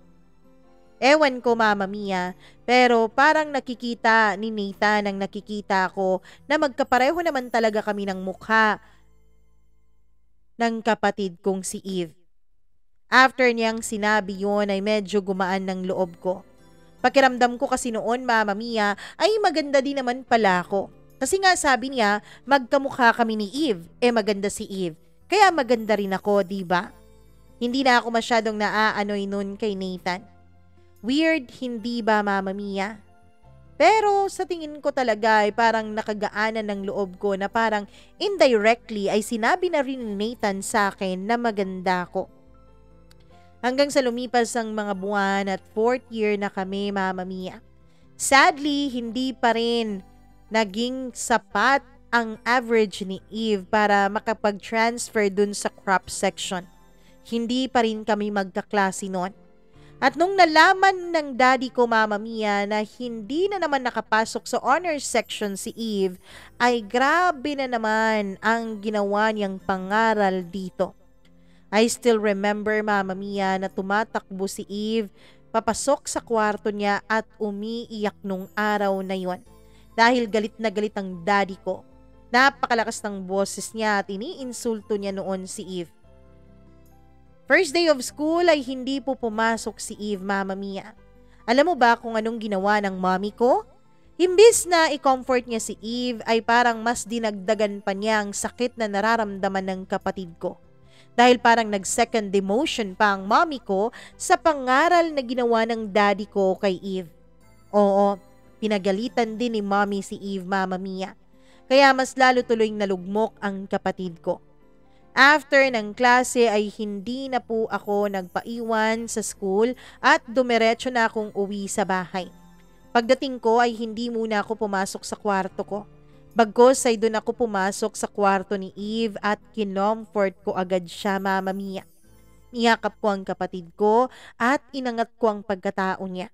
Ewan ko, Mama Mia, pero parang nakikita ni Nathan ang nakikita ko na magkapareho naman talaga kami ng mukha ng kapatid kong si Eve. After niyang sinabi yon ay medyo gumaan ng loob ko. Pakiramdam ko kasi noon, Mama Mia, ay maganda din naman pala ako. Kasi nga sabi niya, magkamukha kami ni Eve, maganda si Eve. Kaya maganda rin ako, diba? Hindi na ako masyadong naaanoy nun kay Nathan. Weird, hindi ba, Mama Mia? Pero sa tingin ko talaga ay parang nakagaanan ng loob ko na parang indirectly ay sinabi na rin ni Nathan sa akin na maganda ko. Hanggang sa lumipas ang mga buwan at fourth year na kami, Mama Mia. Sadly, hindi pa rin naging sapat ang average ni Eve para makapag-transfer dun sa crop section. Hindi pa rin kami magkaklase noon. At nung nalaman ng daddy ko, Mama Mia, na hindi na naman nakapasok sa honors section si Eve, ay grabe na naman ang ginawa niyang pangaral dito. I still remember, Mama Mia, na tumatakbo si Eve, papasok sa kwarto niya at umiiyak nung araw na yon. Dahil galit na galit ang daddy ko. Napakalakas ng boses niya at iniinsulto niya noon si Eve. First day of school ay hindi po pumasok si Eve, Mama Mia. Alam mo ba kung anong ginawa ng mommy ko? Imbis na i-comfort niya si Eve ay parang mas dinagdagan pa niya ang sakit na nararamdaman ng kapatid ko. Dahil parang nag-second demotion pa ang mommy ko sa pangaral na ginawa ng daddy ko kay Eve. Oo, pinagalitan din ni mommy si Eve, Mama Mia. Kaya mas lalo tuloy nalugmok ang kapatid ko. After ng klase ay hindi na po ako nagpaiwan sa school at dumiretso na akong uwi sa bahay. Pagdating ko ay hindi muna ako pumasok sa kwarto ko. Bagkos ay doon ako pumasok sa kwarto ni Eve at kinomfort ko agad siya, Mama Mia. Niyakap ko ang kapatid ko at inangat ko ang pagkatao niya.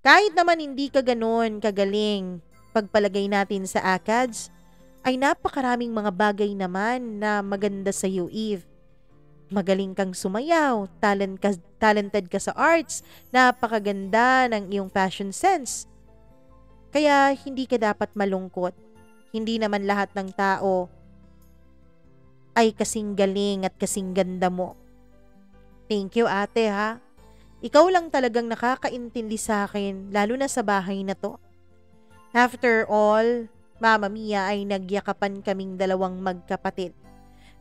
Kahit naman hindi ka ganoon kagaling, pagpalagay natin sa ACADS, ay napakaraming mga bagay naman na maganda sa iyo, Eve. Magaling kang sumayaw, talented ka sa arts, napakaganda ng iyong fashion sense. Kaya hindi ka dapat malungkot. Hindi naman lahat ng tao ay kasing galing at kasing ganda mo. Thank you, ate, ha? Ikaw lang talagang nakakaintindi sa akin, lalo na sa bahay na to. After all, Mama Mia, ay nagyakapan kaming dalawang magkapatid.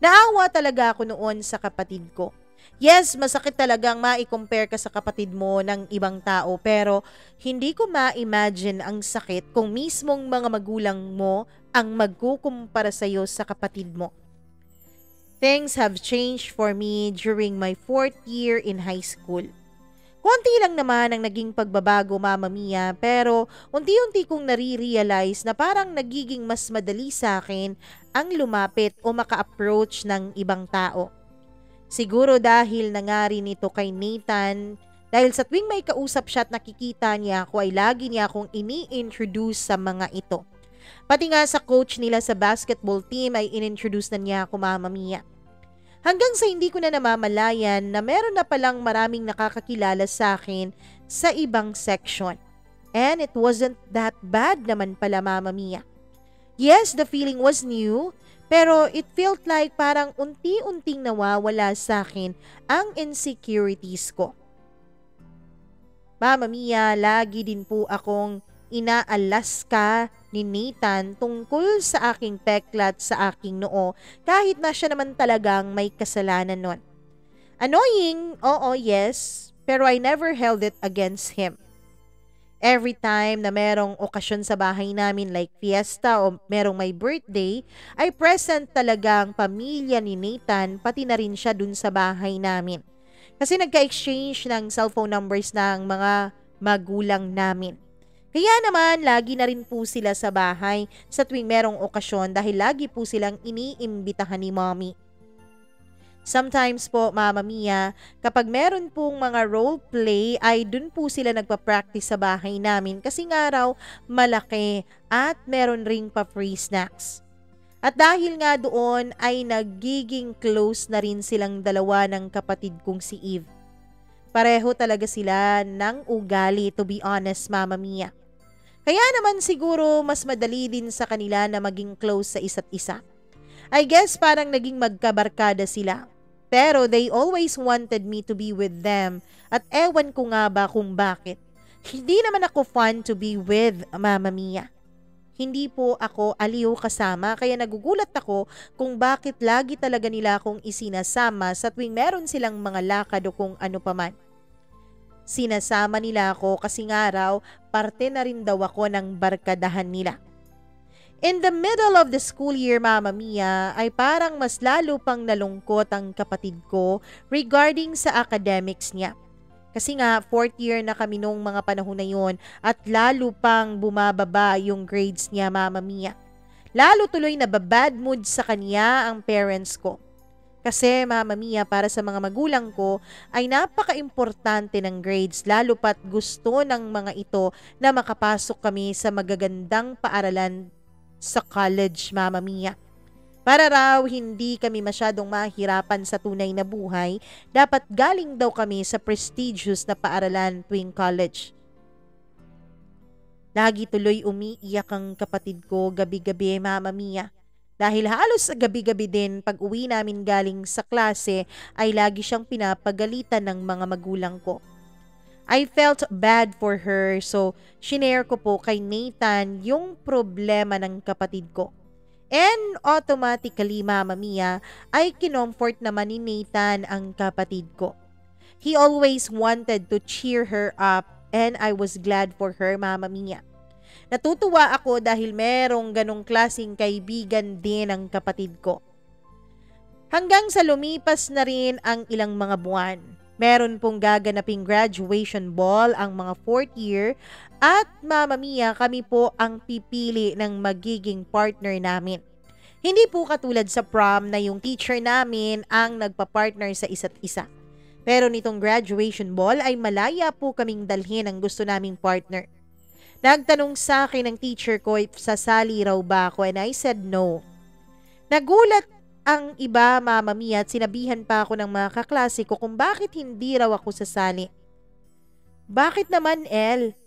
Naawa talaga ako noon sa kapatid ko. Yes, masakit talagang ma-compare ka sa kapatid mo ng ibang tao, pero hindi ko ma-imagine ang sakit kung mismong mga magulang mo ang magkukumpara sa'yo sa kapatid mo. Things have changed for me during my fourth year in high school. Konti lang naman ang naging pagbabago, Mama Mia, pero unti-unti kong nare-realize na parang nagiging mas madali sa akin ang lumapit o maka-approach ng ibang tao. Siguro dahil nangyari nito kay Nathan, dahil sa tuwing may kausap siya at nakikita niya ako ay lagi niya akong ini-introduce sa mga ito. Pati nga sa coach nila sa basketball team ay in-introduce na niya ako, Mama Mia. Hanggang sa hindi ko na namamalayan na meron na palang maraming nakakakilala sa akin sa ibang section. And it wasn't that bad naman pala, Mama Mia. Yes, the feeling was new, pero it felt like parang unti-unting nawawala sa akin ang insecurities ko. Mama Mia, lagi din po akong inaalaska ni Nathan tungkol sa aking peklat sa aking noo kahit na siya naman talagang may kasalanan nun. Annoying, oo, yes, pero I never held it against him. Every time na merong okasyon sa bahay namin like fiesta o merong may birthday, ay present talaga ang pamilya ni Nathan pati na rin siya dun sa bahay namin. Kasi nagka-exchange ng cellphone numbers ng mga magulang namin. Kaya naman, lagi na rin po sila sa bahay sa tuwing merong okasyon dahil lagi po silang iniimbitahan ni Mommy. Sometimes po, Mama Mia, kapag meron pong mga role play ay dun po sila nagpa-practice sa bahay namin kasi nga raw malaki at meron ring pa free snacks. At dahil nga doon ay nagiging close na rin silang dalawa ng kapatid kong si Eve. Pareho talaga sila ng ugali, to be honest, Mama Mia. Kaya naman siguro mas madali din sa kanila na maging close sa isa't isa. I guess parang naging magkabarkada sila. Pero they always wanted me to be with them at ewan ko nga ba kung bakit. Hindi naman ako fun to be with, Mama Mia. Hindi po ako aliw kasama kaya nagugulat ako kung bakit lagi talaga nila akong isinasama sa tuwing meron silang mga lakad o kung ano paman. Sinasama nila ako kasi nga raw parte na rin daw ako ng barkadahan nila. In the middle of the school year, Mama Mia, ay parang mas lalo pang nalungkot ang kapatid ko regarding sa academics niya. Kasi nga, fourth year na kami nung mga panahon na yun at lalo pang bumababa yung grades niya, Mama Mia. Lalo tuloy na bad mood sa kanya ang parents ko. Kasi, Mama Mia, para sa mga magulang ko ay napaka-importante ng grades lalo pat gusto ng mga ito na makapasok kami sa magagandang paaralan sa college, Mama Mia. Para raw hindi kami masyadong mahirapan sa tunay na buhay, dapat galing daw kami sa prestigious na paaralan tuwing college. Lagi tuloy umiiyak ang kapatid ko gabi-gabi, Mama Mia. Dahil halos sa gabi-gabi din pag uwi namin galing sa klase ay lagi siyang pinapagalitan ng mga magulang ko. I felt bad for her so shinare ko po kay Nathan yung problema ng kapatid ko. And automatically, Mama Mia, ay kinomfort naman ni Nathan ang kapatid ko. He always wanted to cheer her up and I was glad for her, Mama Mia. Natutuwa ako dahil merong ganong klaseng kaibigan din ang kapatid ko. Hanggang sa lumipas na rin ang ilang mga buwan. Meron pong gaganaping graduation ball ang mga fourth year at Mama Mia, kami po ang pipili ng magiging partner namin. Hindi po katulad sa prom na yung teacher namin ang nagpa-partner sa isa't isa. Pero nitong graduation ball ay malaya po kaming dalhin ang gusto naming partner. Nagtanong sa akin ng teacher ko if sasali raw ba ako and I said no. Nagulat ang iba, Mama Mia, at sinabihan pa ako ng mga kaklase ko kung bakit hindi raw ako sasali. Bakit naman, El?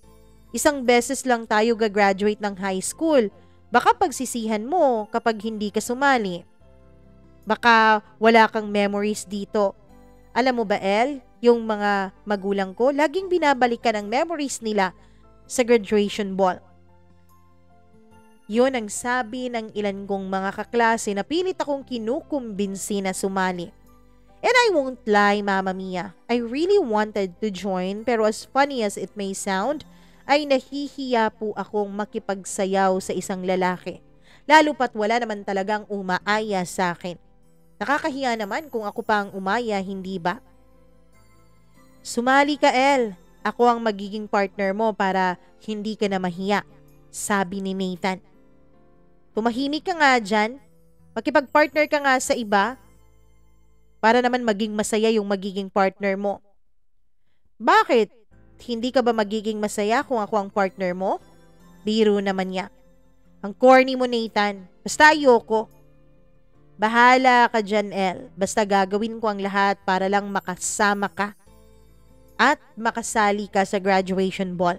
Isang beses lang tayo gagraduate ng high school. Baka pagsisihan mo kapag hindi ka sumali. Baka wala kang memories dito. Alam mo ba, El, yung mga magulang ko, laging binabalikan ang memories nila sa graduation ball. Yun ang sabi ng ilan kong mga kaklase na pilit akong kinukumbinsi na sumali. And I won't lie, Mama Mia, I really wanted to join pero as funny as it may sound, ay nahihiya po akong makipagsayaw sa isang lalaki. Lalo pat wala naman talagang umaaya sa akin. Nakakahiya naman kung ako pa ang umaya, hindi ba? Sumali ka, El. Ako ang magiging partner mo para hindi ka na mahiya, sabi ni Nathan. Tumahimik ka nga dyan. Makipag-partner ka nga sa iba para naman maging masaya yung magiging partner mo. Bakit? Hindi ka ba magiging masaya kung ako ang partner mo? Biro naman niya. Ang corny mo, Nathan. Basta ayoko. Bahala ka dyan, El. Basta gagawin ko ang lahat para lang makasama ka at makasali ka sa graduation ball.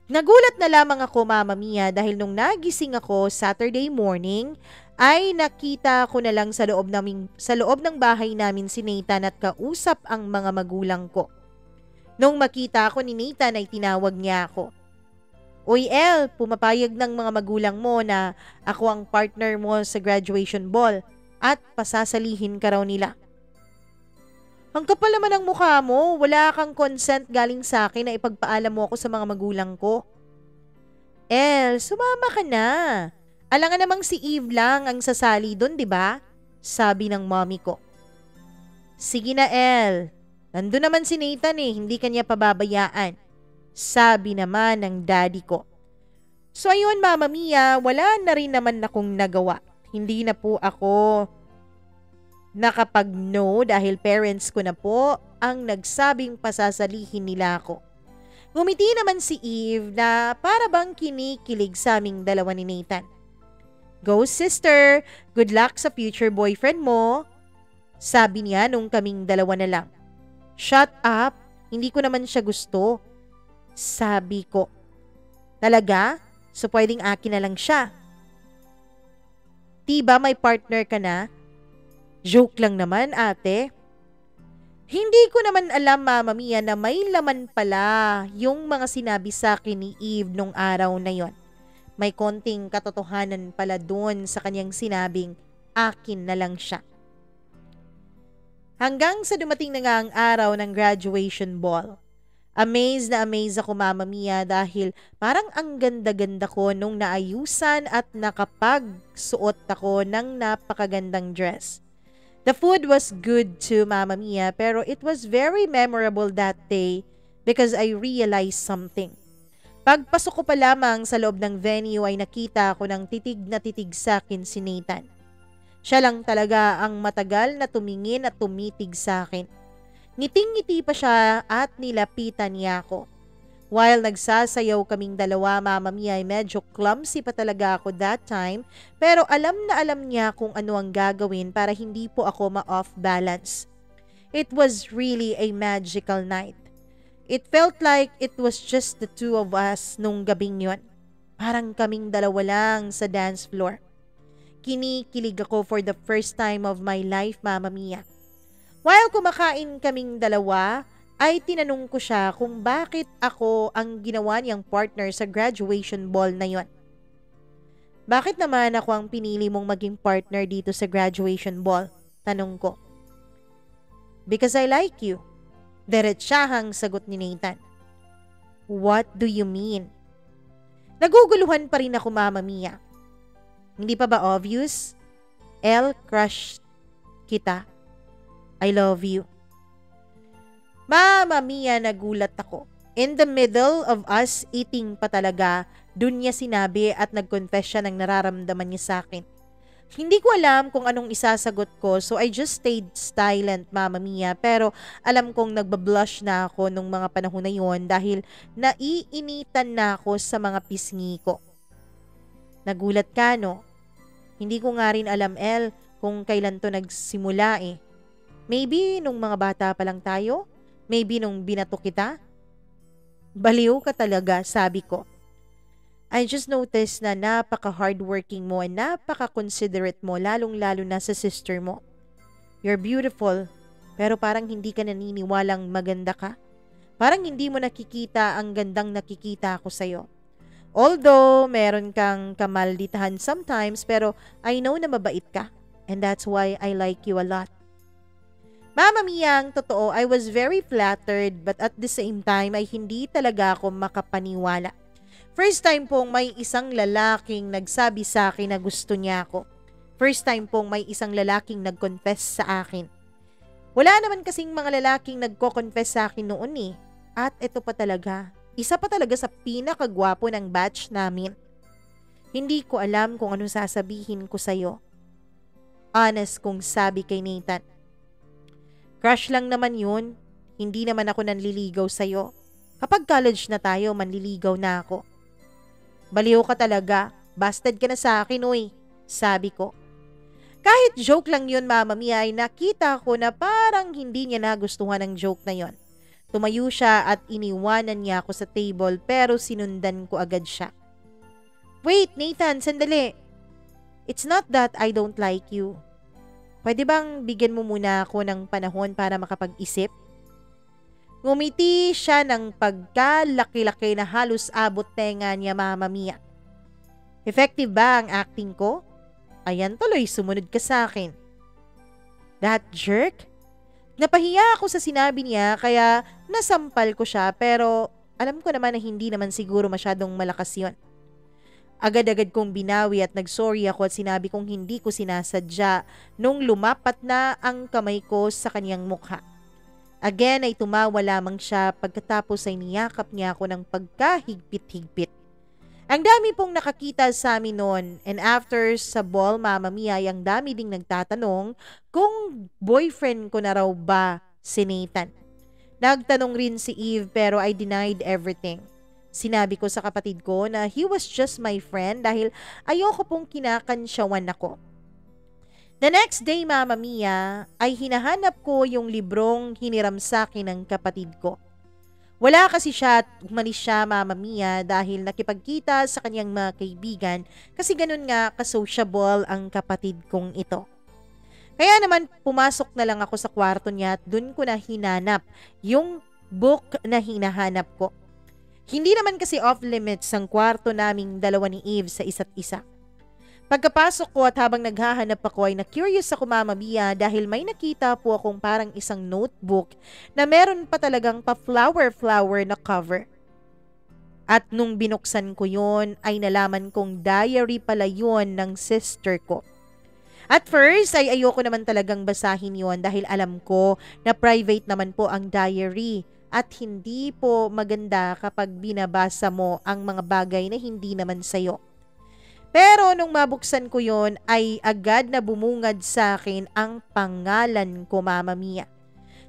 Nagulat na lamang ako, Mama Mia, dahil nung nagising ako Saturday morning, ay nakita ko na lang sa loob ng bahay namin si Nathan at kausap ang mga magulang ko. Nung makita ako ni Nathan ay tinawag niya ako. Uy, El, pumapayag ng mga magulang mo na ako ang partner mo sa graduation ball at pasasalihin ka raw nila. Ang kapal naman ang mukha mo, wala kang consent galing sa akin na ipagpaalam mo ako sa mga magulang ko. El, sumama ka na. Alangan namang si Eve lang ang sasali doon, di ba? Sabi ng mommy ko. Sige na, El. Nandun naman si Nathan hindi kanya pababayaan. Sabi naman ng daddy ko. So ayun, Mama Mia, wala na rin naman akong nagawa. Hindi na po ako nakapag-no dahil parents ko na po ang nagsabing pasasalihin nila ako. Ngumiti naman si Eve na para bang kinikilig sa aming dalawa ni Nathan. Go sister, good luck sa future boyfriend mo. Sabi niya nung kaming dalawa na lang. Shut up, hindi ko naman siya gusto. Sabi ko. Talaga? So pwedeng akin na lang siya. Diba may partner ka na? Joke lang naman, ate. Hindi ko naman alam, Mama Mia, na may laman pala yung mga sinabi sa akin ni Eve nung araw na yon. May konting katotohanan pala doon sa kanyang sinabing akin na lang siya. Hanggang sa dumating na nga ang araw ng graduation ball. Amazed ako Mama Mia dahil parang ang ganda-ganda ko nung naayusan at nakapagsuot ako ng napakagandang dress. The food was good too Mama Mia pero it was very memorable that day because I realized something. Pagpasok ko pa lamang sa loob ng venue ay nakita ko ng titig na titig sa akin si Nathan. Siya lang talaga ang matagal na tumingin at tumitig sa akin. Ngiting-ngiti pa siya at nilapitan niya ako. While nagsasayaw kaming dalawa, Mama Mia, ay medyo clumsy pa talaga ako that time pero alam na alam niya kung ano ang gagawin para hindi po ako ma-off balance. It was really a magical night. It felt like it was just the two of us nung gabing yon. Parang kaming dalawa lang sa dance floor. Kinikilig ako for the first time of my life, Mama Mia. While kumakain kaming dalawa, ay tinanong ko siya kung bakit ako ang ginawa niyang partner sa graduation ball na yon. Bakit naman ako ang pinili mong maging partner dito sa graduation ball? Tanong ko. Because I like you. Diretsahang sagot ni Nathan. What do you mean? Naguguluhan pa rin ako Mama Mia. Hindi pa ba obvious? Crush kita. I love you. Mama Mia, nagulat ako. In the middle of us eating pa talaga, dun niya sinabi at nag-confess siya ng nararamdaman niya sa akin. Hindi ko alam kung anong isasagot ko so I just stayed silent Mama Mia pero alam kong nagbablush na ako nung mga panahon na yon dahil naiinitan na ako sa mga pisngi ko. Nagulat ka no? Hindi ko nga rin alam kung kailan to nagsimula eh. Maybe nung mga bata pa lang tayo? Maybe nung binato kita? Baliw ka talaga, sabi ko. I just noticed na napaka-hardworking mo and napaka-considerate mo lalong-lalo na sa sister mo. You're beautiful, pero parang hindi ka naniniwalang maganda ka. Parang hindi mo nakikita ang gandang nakikita ako sa'yo. Although, meron kang kamalditahan sometimes, pero I know na mabait ka. And that's why I like you a lot. Mama Mia, ang totoo, I was very flattered but at the same time ay hindi talaga ako makapaniwala. First time pong may isang lalaking nagsabi sa akin na gusto niya ako. First time pong may isang lalaking nag-confess sa akin. Wala naman kasing mga lalaking nagko-confess sa akin noon eh. At ito pa talaga, isa pa talaga sa pinakagwapo ng batch namin. Hindi ko alam kung ano sasabihin ko sa'yo. Honest kong sabi kay Nathan. Crush lang naman yun. Hindi naman ako nanliligaw sa'yo. Kapag college na tayo, manliligaw na ako. Baliw ka talaga. Busted ka na sa akin, uy. Sabi ko. Kahit joke lang yun, Mama Mia, ay nakita ko na parang hindi niya nagustuhan ang joke na yon. Tumayo siya at iniwanan niya ako sa table pero sinundan ko agad siya. Wait, Nathan, sandali. It's not that I don't like you. Pwede bang bigyan mo muna ako ng panahon para makapag-isip? Ngumiti siya ng pagkalaki-laki na halos abot tenga niya, Mama Mia. Effective ba ang acting ko? Ayan tuloy, sumunod ka sa akin. That jerk? Napahiya ako sa sinabi niya kaya nasampal ko siya pero alam ko naman na hindi naman siguro masyadong malakas yon. Agad-agad kong binawi at nagsorry ako at sinabi kong hindi ko sinasadya nung lumapat na ang kamay ko sa kanyang mukha. Again ay tumawa lamang siya pagkatapos ay niyakap niya ako ng pagkahigpit-higpit. Ang dami pong nakakita sa amin noon and after sa ball, Mama Mia, ang dami ding nagtatanong kung boyfriend ko na raw ba si Nathan. Nagtanong rin si Eve pero I denied everything. Sinabi ko sa kapatid ko na he was just my friend dahil ayoko pong kinakansyawan ako. The next day, Mama Mia, ay hinahanap ko yung librong hiniram sa akin ng kapatid ko. Wala kasi siya at umalis siya, Mama Mia, dahil nakipagkita sa kanyang mga kaibigan kasi ganun nga ka-sociable ang kapatid kong ito. Kaya naman pumasok na lang ako sa kwarto niya at dun ko na hinanap yung book na hinahanap ko. Hindi naman kasi off-limits ang kwarto naming dalawa ni Eve sa isa't isa. Pagkapasok ko at habang naghahanap ako ay na-curious ako Mama Mia dahil may nakita po akong parang isang notebook na meron pa talagang pa-flower-flower na cover. At nung binuksan ko yun ay nalaman kong diary pala yun ng sister ko. At first ay ayoko naman talagang basahin yon dahil alam ko na private naman po ang diary at hindi po maganda kapag binabasa mo ang mga bagay na hindi naman sayo. Pero nung mabuksan ko yon ay agad na bumungad sa akin ang pangalan ko Mama Mia.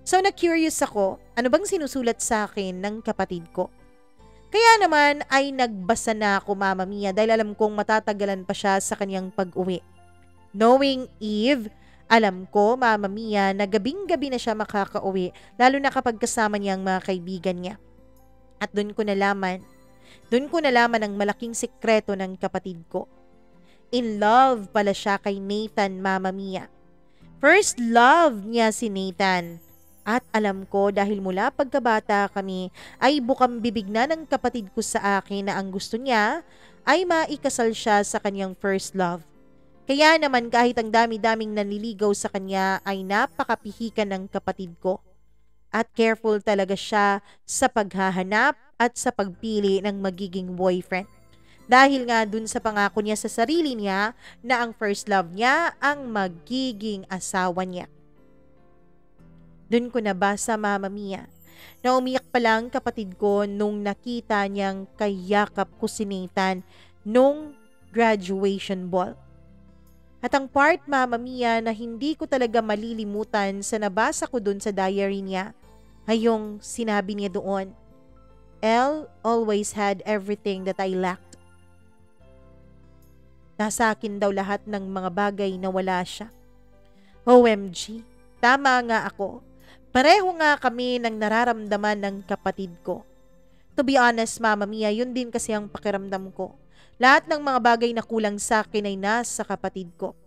So na-curious ako, ano bang sinusulat sa akin ng kapatid ko? Kaya naman ay nagbasa na ako Mama Mia dahil alam kong matatagalan pa siya sa kanyang pag-uwi. Knowing Eve, alam ko, Mama Mia, na gabing-gabi na siya makakauwi, lalo na kapag kasama niya ang mga kaibigan niya. At doon ko nalaman ang malaking sikreto ng kapatid ko. In love pala siya kay Nathan, Mama Mia. First love niya si Nathan. At alam ko dahil mula pagkabata kami ay bukang bibig na ng kapatid ko sa akin na ang gusto niya ay maikasal siya sa kanyang first love. Kaya naman kahit ang dami-daming nanliligaw sa kanya ay napakapihikan ng kapatid ko. At careful talaga siya sa paghahanap at sa pagpili ng magiging boyfriend. Dahil nga dun sa pangako niya sa sarili niya na ang first love niya ang magiging asawa niya. Dun ko nabasa Mama Mia na umiyak pa lang kapatid ko nung nakita niyang kayakap ko si Nathan nung graduation ball. At ang part Mama Mia na hindi ko talaga malilimutan sa nabasa ko dun sa diary niya ay yung sinabi niya doon, Elle always had everything that I lacked. Nasa akin daw lahat ng mga bagay na wala siya. OMG, tama nga ako. Pareho nga kami ng nararamdaman ng kapatid ko. To be honest Mama Mia, yun din kasi ang pakiramdam ko. Lahat ng mga bagay na kulang sa akin ay nasa kapatid ko.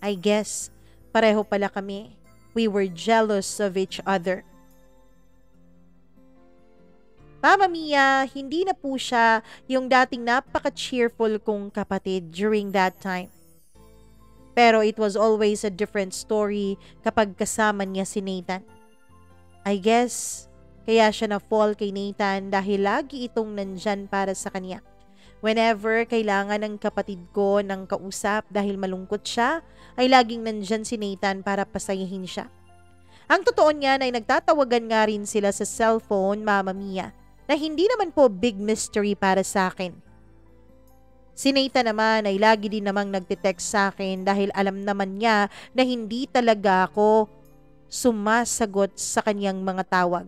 I guess, pareho pala kami. We were jealous of each other. Mama Mia, hindi na po siya yung dating napaka-cheerful kong kapatid during that time. Pero it was always a different story kapag kasama niya si Nathan. I guess, kaya siya na-fall kay Nathan dahil lagi itong nandyan para sa kanya. Whenever kailangan ng kapatid ko ng kausap dahil malungkot siya, ay laging nandyan si Nathan para pasayahin siya. Ang totoo niyan ay nagtatawagan nga rin sila sa cellphone, Mama Mia, na hindi naman po big mystery para sa akin. Si Nathan naman ay lagi din namang nagtitext sa akin dahil alam naman niya na hindi talaga ako sumasagot sa kanyang mga tawag.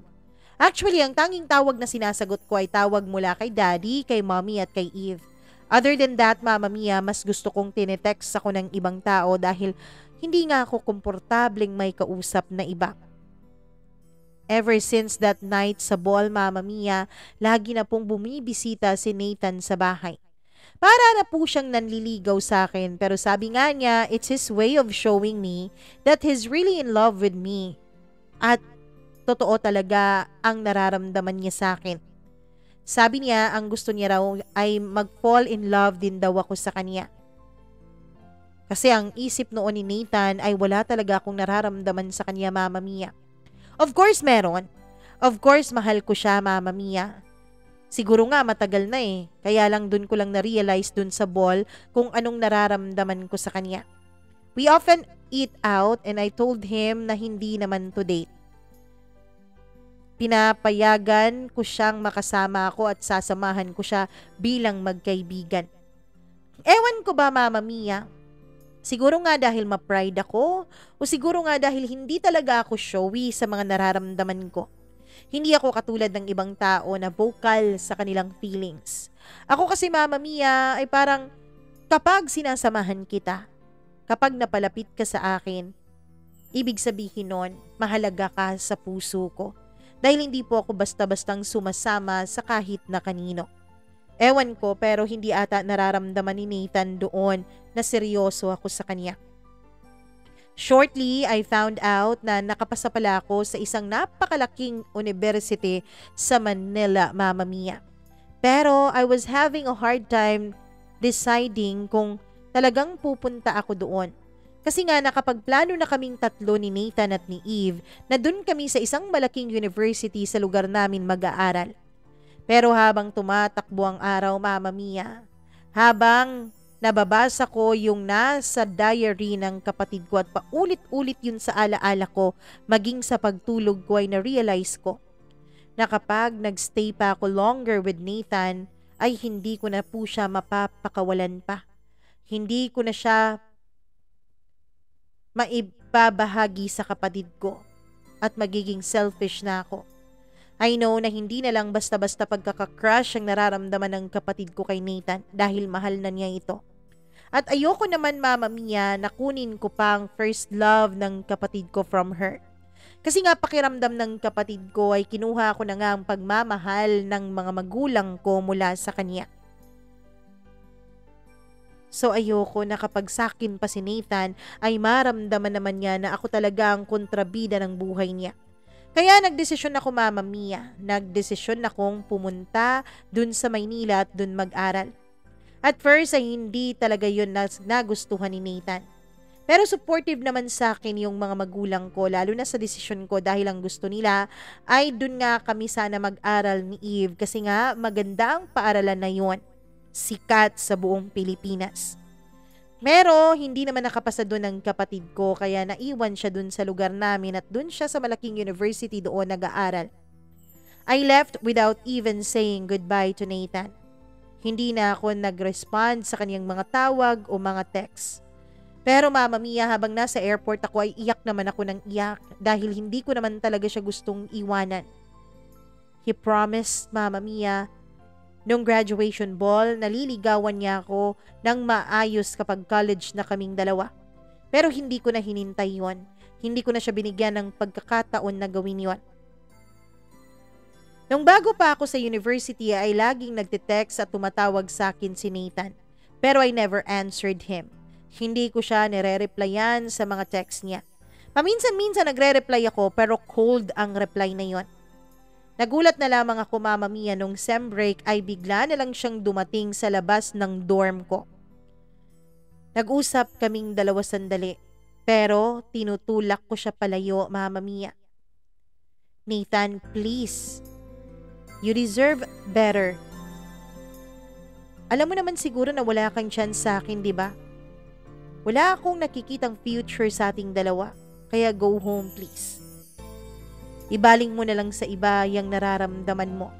Actually, ang tanging tawag na sinasagot ko ay tawag mula kay Daddy, kay Mommy at kay Eve. Other than that, Mama Mia, mas gusto kong tinetext ako ng ibang tao dahil hindi nga ako komportableng may kausap na iba. Ever since that night sa ball, Mama Mia, lagi na pong bumibisita si Nathan sa bahay. Para na po siyang nanliligaw sa akin pero sabi nga niya, it's his way of showing me that he's really in love with me. At totoo talaga ang nararamdaman niya sa akin. Sabi niya, ang gusto niya raw ay mag-fall in love din daw ako sa kanya. Kasi ang isip noon ni Nathan ay wala talaga akong nararamdaman sa kanya, Mama Mia. Of course meron. Of course mahal ko siya, Mama Mia. Siguro nga matagal na eh. Kaya lang dun ko lang na-realize dun sa ball kung anong nararamdaman ko sa kanya. We often eat out and I told him na hindi naman to date. Pinapayagan ko siyang makasama ako at sasamahan ko siya bilang magkaibigan. Ewan ko ba, Mama Mia? Siguro nga dahil ma-pride ako o siguro nga dahil hindi talaga ako showy sa mga nararamdaman ko. Hindi ako katulad ng ibang tao na vocal sa kanilang feelings. Ako kasi, Mama Mia, ay parang kapag sinasamahan kita, kapag napalapit ka sa akin, ibig sabihin nun, mahalaga ka sa puso ko. Dahil hindi po ako basta-bastang sumasama sa kahit na kanino. Ewan ko pero hindi ata nararamdaman ni Nathan doon na seryoso ako sa kanya. Shortly, I found out na nakapasa pala ako sa isang napakalaking university sa Manila, Mama Mia. Pero I was having a hard time deciding kung talagang pupunta ako doon. Kasi nga nakapagplano na kaming tatlo ni Nathan at ni Eve na dun kami sa isang malaking university sa lugar namin mag-aaral. Pero habang tumatakbo ang araw, Mama Mia, habang nababasa ko yung nasa diary ng kapatid ko at paulit-ulit yun sa alaala ko, maging sa pagtulog ko ay na-realize ko na kapag nagstay pa ako longer with Nathan, ay hindi ko na po siya mapapakawalan pa. Hindi ko na siya maibabahagi sa kapatid ko at magiging selfish na ako. I know na hindi na lang basta-basta pagkakakrush ang nararamdaman ng kapatid ko kay Nathan dahil mahal na niya ito. At ayoko naman, Mama Mia, na kunin ko pa ang first love ng kapatid ko from her. Kasi nga pakiramdam ng kapatid ko ay kinuha ko na nga ang pagmamahal ng mga magulang ko mula sa kanya. So ayoko na kapag sakin pa si Nathan ay maramdaman naman niya na ako talaga ang kontrabida ng buhay niya. Kaya nagdesisyon ako, Mama Mia. Nagdesisyon akong pumunta dun sa Maynila at dun mag-aral. At first ay hindi talaga yun nagustuhan ni Nathan. Pero supportive naman sa akin yung mga magulang ko, lalo na sa desisyon ko dahil ang gusto nila ay dun nga kami sana mag-aral ni Eve kasi nga maganda ang paaralan na yun. Sikat sa buong Pilipinas. Pero hindi naman nakapasa doon ang kapatid ko kaya naiwan siya doon sa lugar namin at doon siya sa malaking university doon nag-aaral. I left without even saying goodbye to Nathan. Hindi na ako nag-respond sa kanyang mga tawag o mga text. Pero Mama Mia, habang nasa airport ako ay iyak naman ako ng iyak dahil hindi ko naman talaga siya gustong iwanan. He promised, Mama Mia, nung graduation ball, naliligawan niya ako ng maayos kapag college na kaming dalawa. Pero hindi ko na hinintay yon. Hindi ko na siya binigyan ng pagkakataon na gawin yon. Nung bago pa ako sa university ay laging nagte-text at tumatawag sa akin si Nathan. Pero I never answered him. Hindi ko siya nire-replyan sa mga text niya. Paminsan-minsan nagre-reply ako pero cold ang reply na yon. Nagulat na lamang ako, Mama Mia, nung sem break ay bigla na lang siyang dumating sa labas ng dorm ko. Nag-usap kaming dalawa sandali, pero tinutulak ko siya palayo, Mama Mia. Nathan, please. You deserve better. Alam mo naman siguro na wala kang chance sa akin, di ba? Wala akong nakikitang future sa ating dalawa, kaya go home, please. Ibaling mo na lang sa iba yung nararamdaman mo.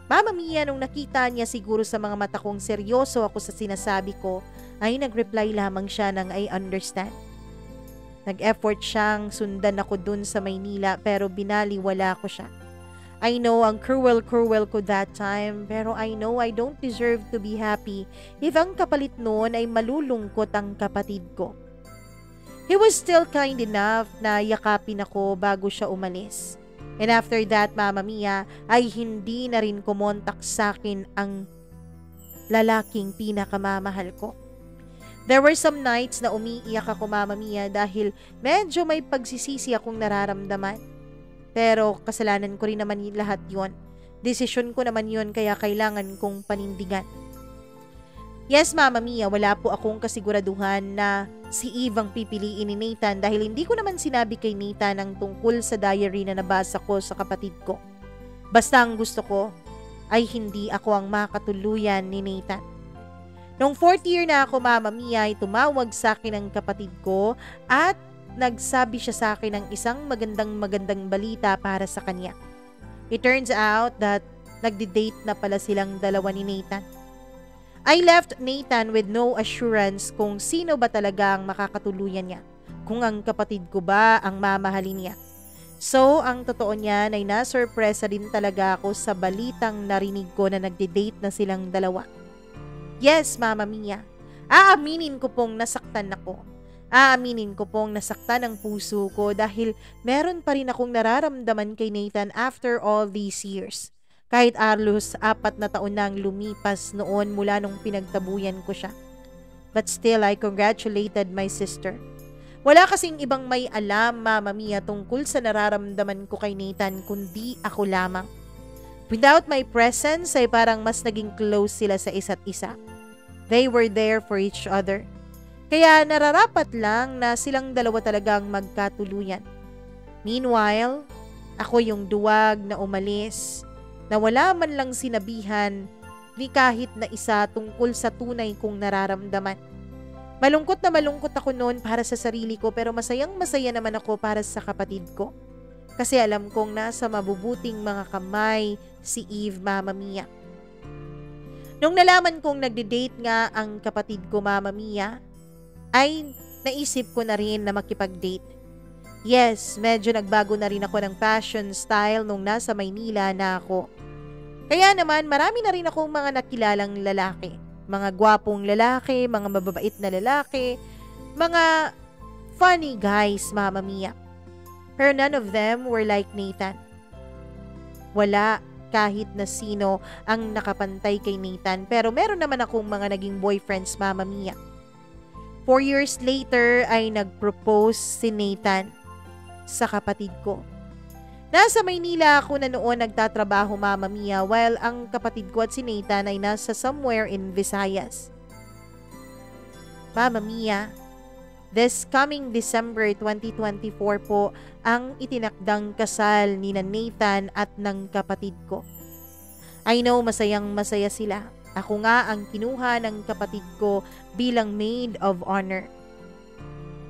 Mama Mia, nung nakita niya siguro sa mga mata kong seryoso ako sa sinasabi ko, ay nag-reply lamang siya ng I understand. Nag-effort siyang sundan ako dun sa Maynila pero binaliwala ko siya. I know ang cruel ko that time pero I know I don't deserve to be happy if ang kapalit noon ay malulungkot ang kapatid ko. He was still kind enough na yakapin ako bago siya umalis. And after that, Mama Mia, ay hindi na rin kumontak sa akin ang lalaking pinakamamahal ko. There were some nights na umiiyak ako, Mama Mia, dahil medyo may pagsisisi akong nararamdaman. Pero kasalanan ko rin naman lahat yon. Desisyon ko naman yon kaya kailangan kong panindigan. Yes, Mama Mia, wala po akong kasiguraduhan na si Eve ang pipiliin ni Nathan dahil hindi ko naman sinabi kay Nathan ang tungkol sa diary na nabasa ko sa kapatid ko. Basta ang gusto ko ay hindi ako ang makatuluyan ni Nathan. Noong 4th year na ako, Mama Mia, ay tumawag sa akin ang kapatid ko at nagsabi siya sa akin ng isang magandang balita para sa kanya. It turns out that nagdi-date na pala silang dalawa ni Nathan. I left Nathan with no assurance kung sino ba talaga ang makakatuluyan niya, kung ang kapatid ko ba ang mamahalin niya. So, ang totoo niyan ay nasurpresa din talaga ako sa balitang narinig ko na nagde-date na silang dalawa. Yes, Mama Mia, aaminin ko pong nasaktan ako. Aaminin ko pong nasaktan ang puso ko dahil meron pa rin akong nararamdaman kay Nathan after all these years. Kahit halos 4 na taon na ang lumipas noon mula nung pinagtabuyan ko siya. But still, I congratulated my sister. Wala kasing ibang may alam, Mama Mia, tungkol sa nararamdaman ko kay Nathan kundi ako lamang. Without my presence ay parang mas naging close sila sa isa't isa. They were there for each other. Kaya nararapat lang na silang dalawa talagang magkatuluyan. Meanwhile, ako yung duwag na umalis, na wala man lang sinabihan ni kahit na isa tungkol sa tunay kong nararamdaman. Malungkot na malungkot ako noon para sa sarili ko, pero masayang masaya naman ako para sa kapatid ko. Kasi alam kong nasa mabubuting mga kamay si Eve, Mama Mia. Nung nalaman kong nagde-date nga ang kapatid ko, Mama Mia, ay naisip ko na rin na makipag-date. Yes, medyo nagbago na rin ako ng fashion style nung nasa Maynila na ako. Kaya naman marami na rin akong mga nakilalang lalaki. Mga gwapong lalaki, mga mababait na lalaki, mga funny guys, Mama Mia. Pero none of them were like Nathan. Wala kahit na sino ang nakapantay kay Nathan, pero meron naman akong mga naging boyfriends, Mama Mia. 4 years later ay nag-propose si Nathan sa kapatid ko. Nasa Maynila ako na noon nagtatrabaho, Mama Mia, while ang kapatid ko at si Nathan ay nasa somewhere in Visayas. Mama Mia, this coming December 2024 po ang itinakdang kasal ni Nathan at ng kapatid ko. I know masayang masaya sila. Ako nga ang kinuha ng kapatid ko bilang maid of honor.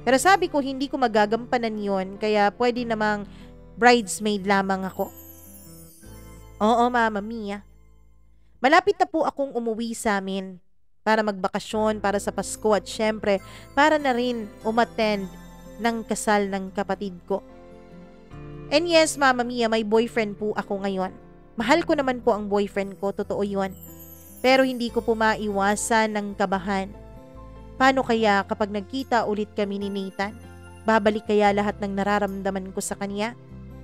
Pero sabi ko hindi ko magagampanan yon, kaya pwede namang bridesmaid lamang ako. Oo, Mama Mia. Malapit na po akong umuwi sa amin para magbakasyon para sa Pasko at syempre para na rin umattend ng kasal ng kapatid ko. And yes, Mama Mia, may boyfriend po ako ngayon. Mahal ko naman po ang boyfriend ko, totoo yun. Pero hindi ko po maiwasan ng kabahan. Paano kaya kapag nagkita ulit kami ni Nathan? Babalik kaya lahat ng nararamdaman ko sa kanya?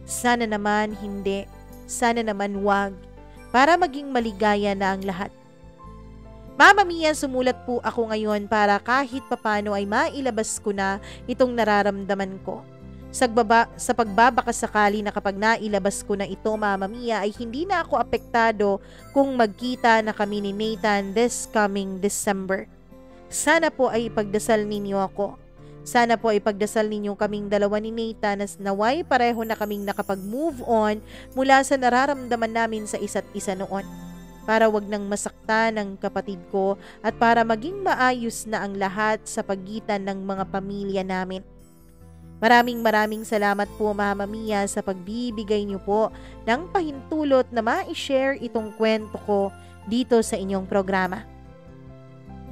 Sana naman hindi. Sana naman wag. Para maging maligaya na ang lahat. Mama Mia, sumulat po ako ngayon para kahit papano ay mailabas ko na itong nararamdaman ko. Sa pagbabakasakali na kapag nailabas ko na ito, Mama Mia, ay hindi na ako apektado kung magkita na kami ni Nathan this coming December. Sana po ay ipagdasal ninyo ako. Sana po ay ipagdasal ninyo kaming dalawa ni Nathan na naway pareho na kaming nakapag-move on mula sa nararamdaman namin sa isa't isa noon. Para wag nang masaktan ng kapatid ko at para maging maayos na ang lahat sa pagitan ng mga pamilya namin. Maraming salamat po, Mama Mia, sa pagbibigay niyo po ng pahintulot na ma-share itong kwento ko dito sa inyong programa.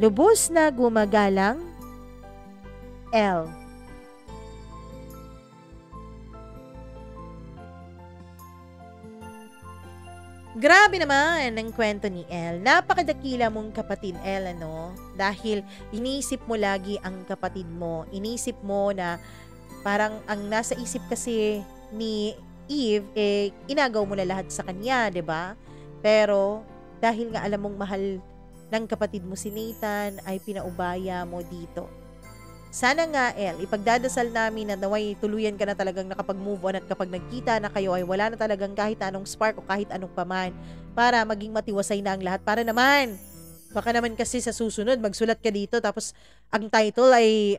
Lubos na gumagalang, L. Grabe naman ang kwento ni El. Napakadakila mong kapatid, El, ano? Dahil iniisip mo lagi ang kapatid mo. Iniisip mo na parang ang nasa isip kasi ni Eve, inagaw mo na lahat sa kanya, 'di ba? Pero dahil nga alam mong mahal ng kapatid mo si Nathan, ay pinaubaya mo dito. Sana nga, El, ipagdadasal namin na naway tuluyan ka na talagang nakapag-move on at kapag nagkita na kayo ay wala na talagang kahit anong spark o kahit anong paman para maging matiwasay na ang lahat. Para naman, baka naman kasi sa susunod magsulat ka dito tapos ang title ay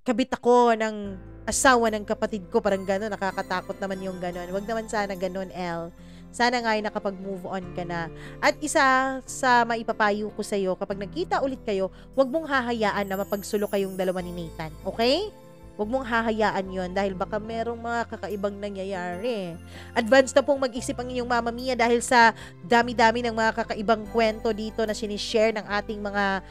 kabit ako ng asawa ng kapatid ko, parang gano'n, nakakatakot naman yung gano'n. Wag naman sana gano'n, El. Sana nga ay nakapag-move on ka na. At isa sa maipapayo ko sa'yo, kapag nagkita ulit kayo, wag mong hahayaan na mapagsulo kayong dalawa ni Nathan. Okay? Wag mong hahayaan yon dahil baka merong mga kakaibang nangyayari. Advance na pong mag-isip ang inyong Mama Mia dahil sa dami-dami ng mga kakaibang kwento dito na sinishare ng ating mga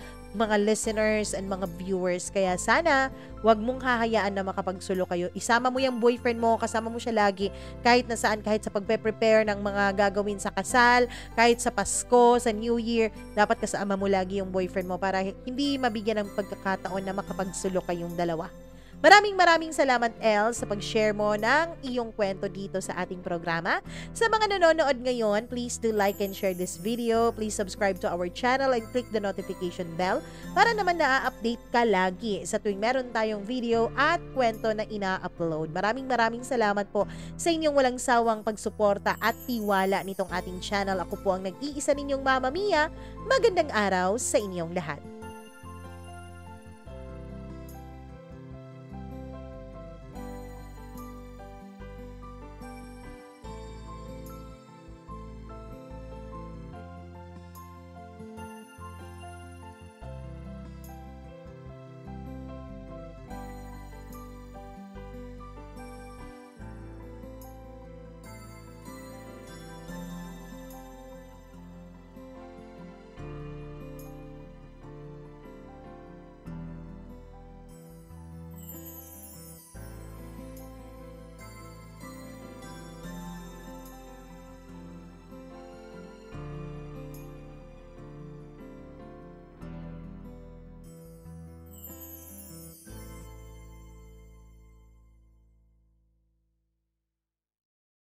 listeners and mga viewers. Kaya sana, wag mong hahayaan na makapagsulo kayo. Isama mo yung boyfriend mo, kasama mo siya lagi, kahit na saan, kahit sa pagpe-prepare ng mga gagawin sa kasal, kahit sa Pasko, sa New Year, dapat kasama mo lagi yung boyfriend mo para hindi mabigyan ng pagkakataon na makapagsulo kayong dalawa. Maraming salamat, El, sa pag-share mo ng iyong kwento dito sa ating programa. Sa mga nanonood ngayon, please do like and share this video. Please subscribe to our channel and click the notification bell para naman na-update ka lagi sa tuwing meron tayong video at kwento na ina-upload. Maraming salamat po sa inyong walang sawang pagsuporta at tiwala nitong ating channel. Ako po ang nag-iisa ninyong Mama Mia. Magandang araw sa inyong lahat.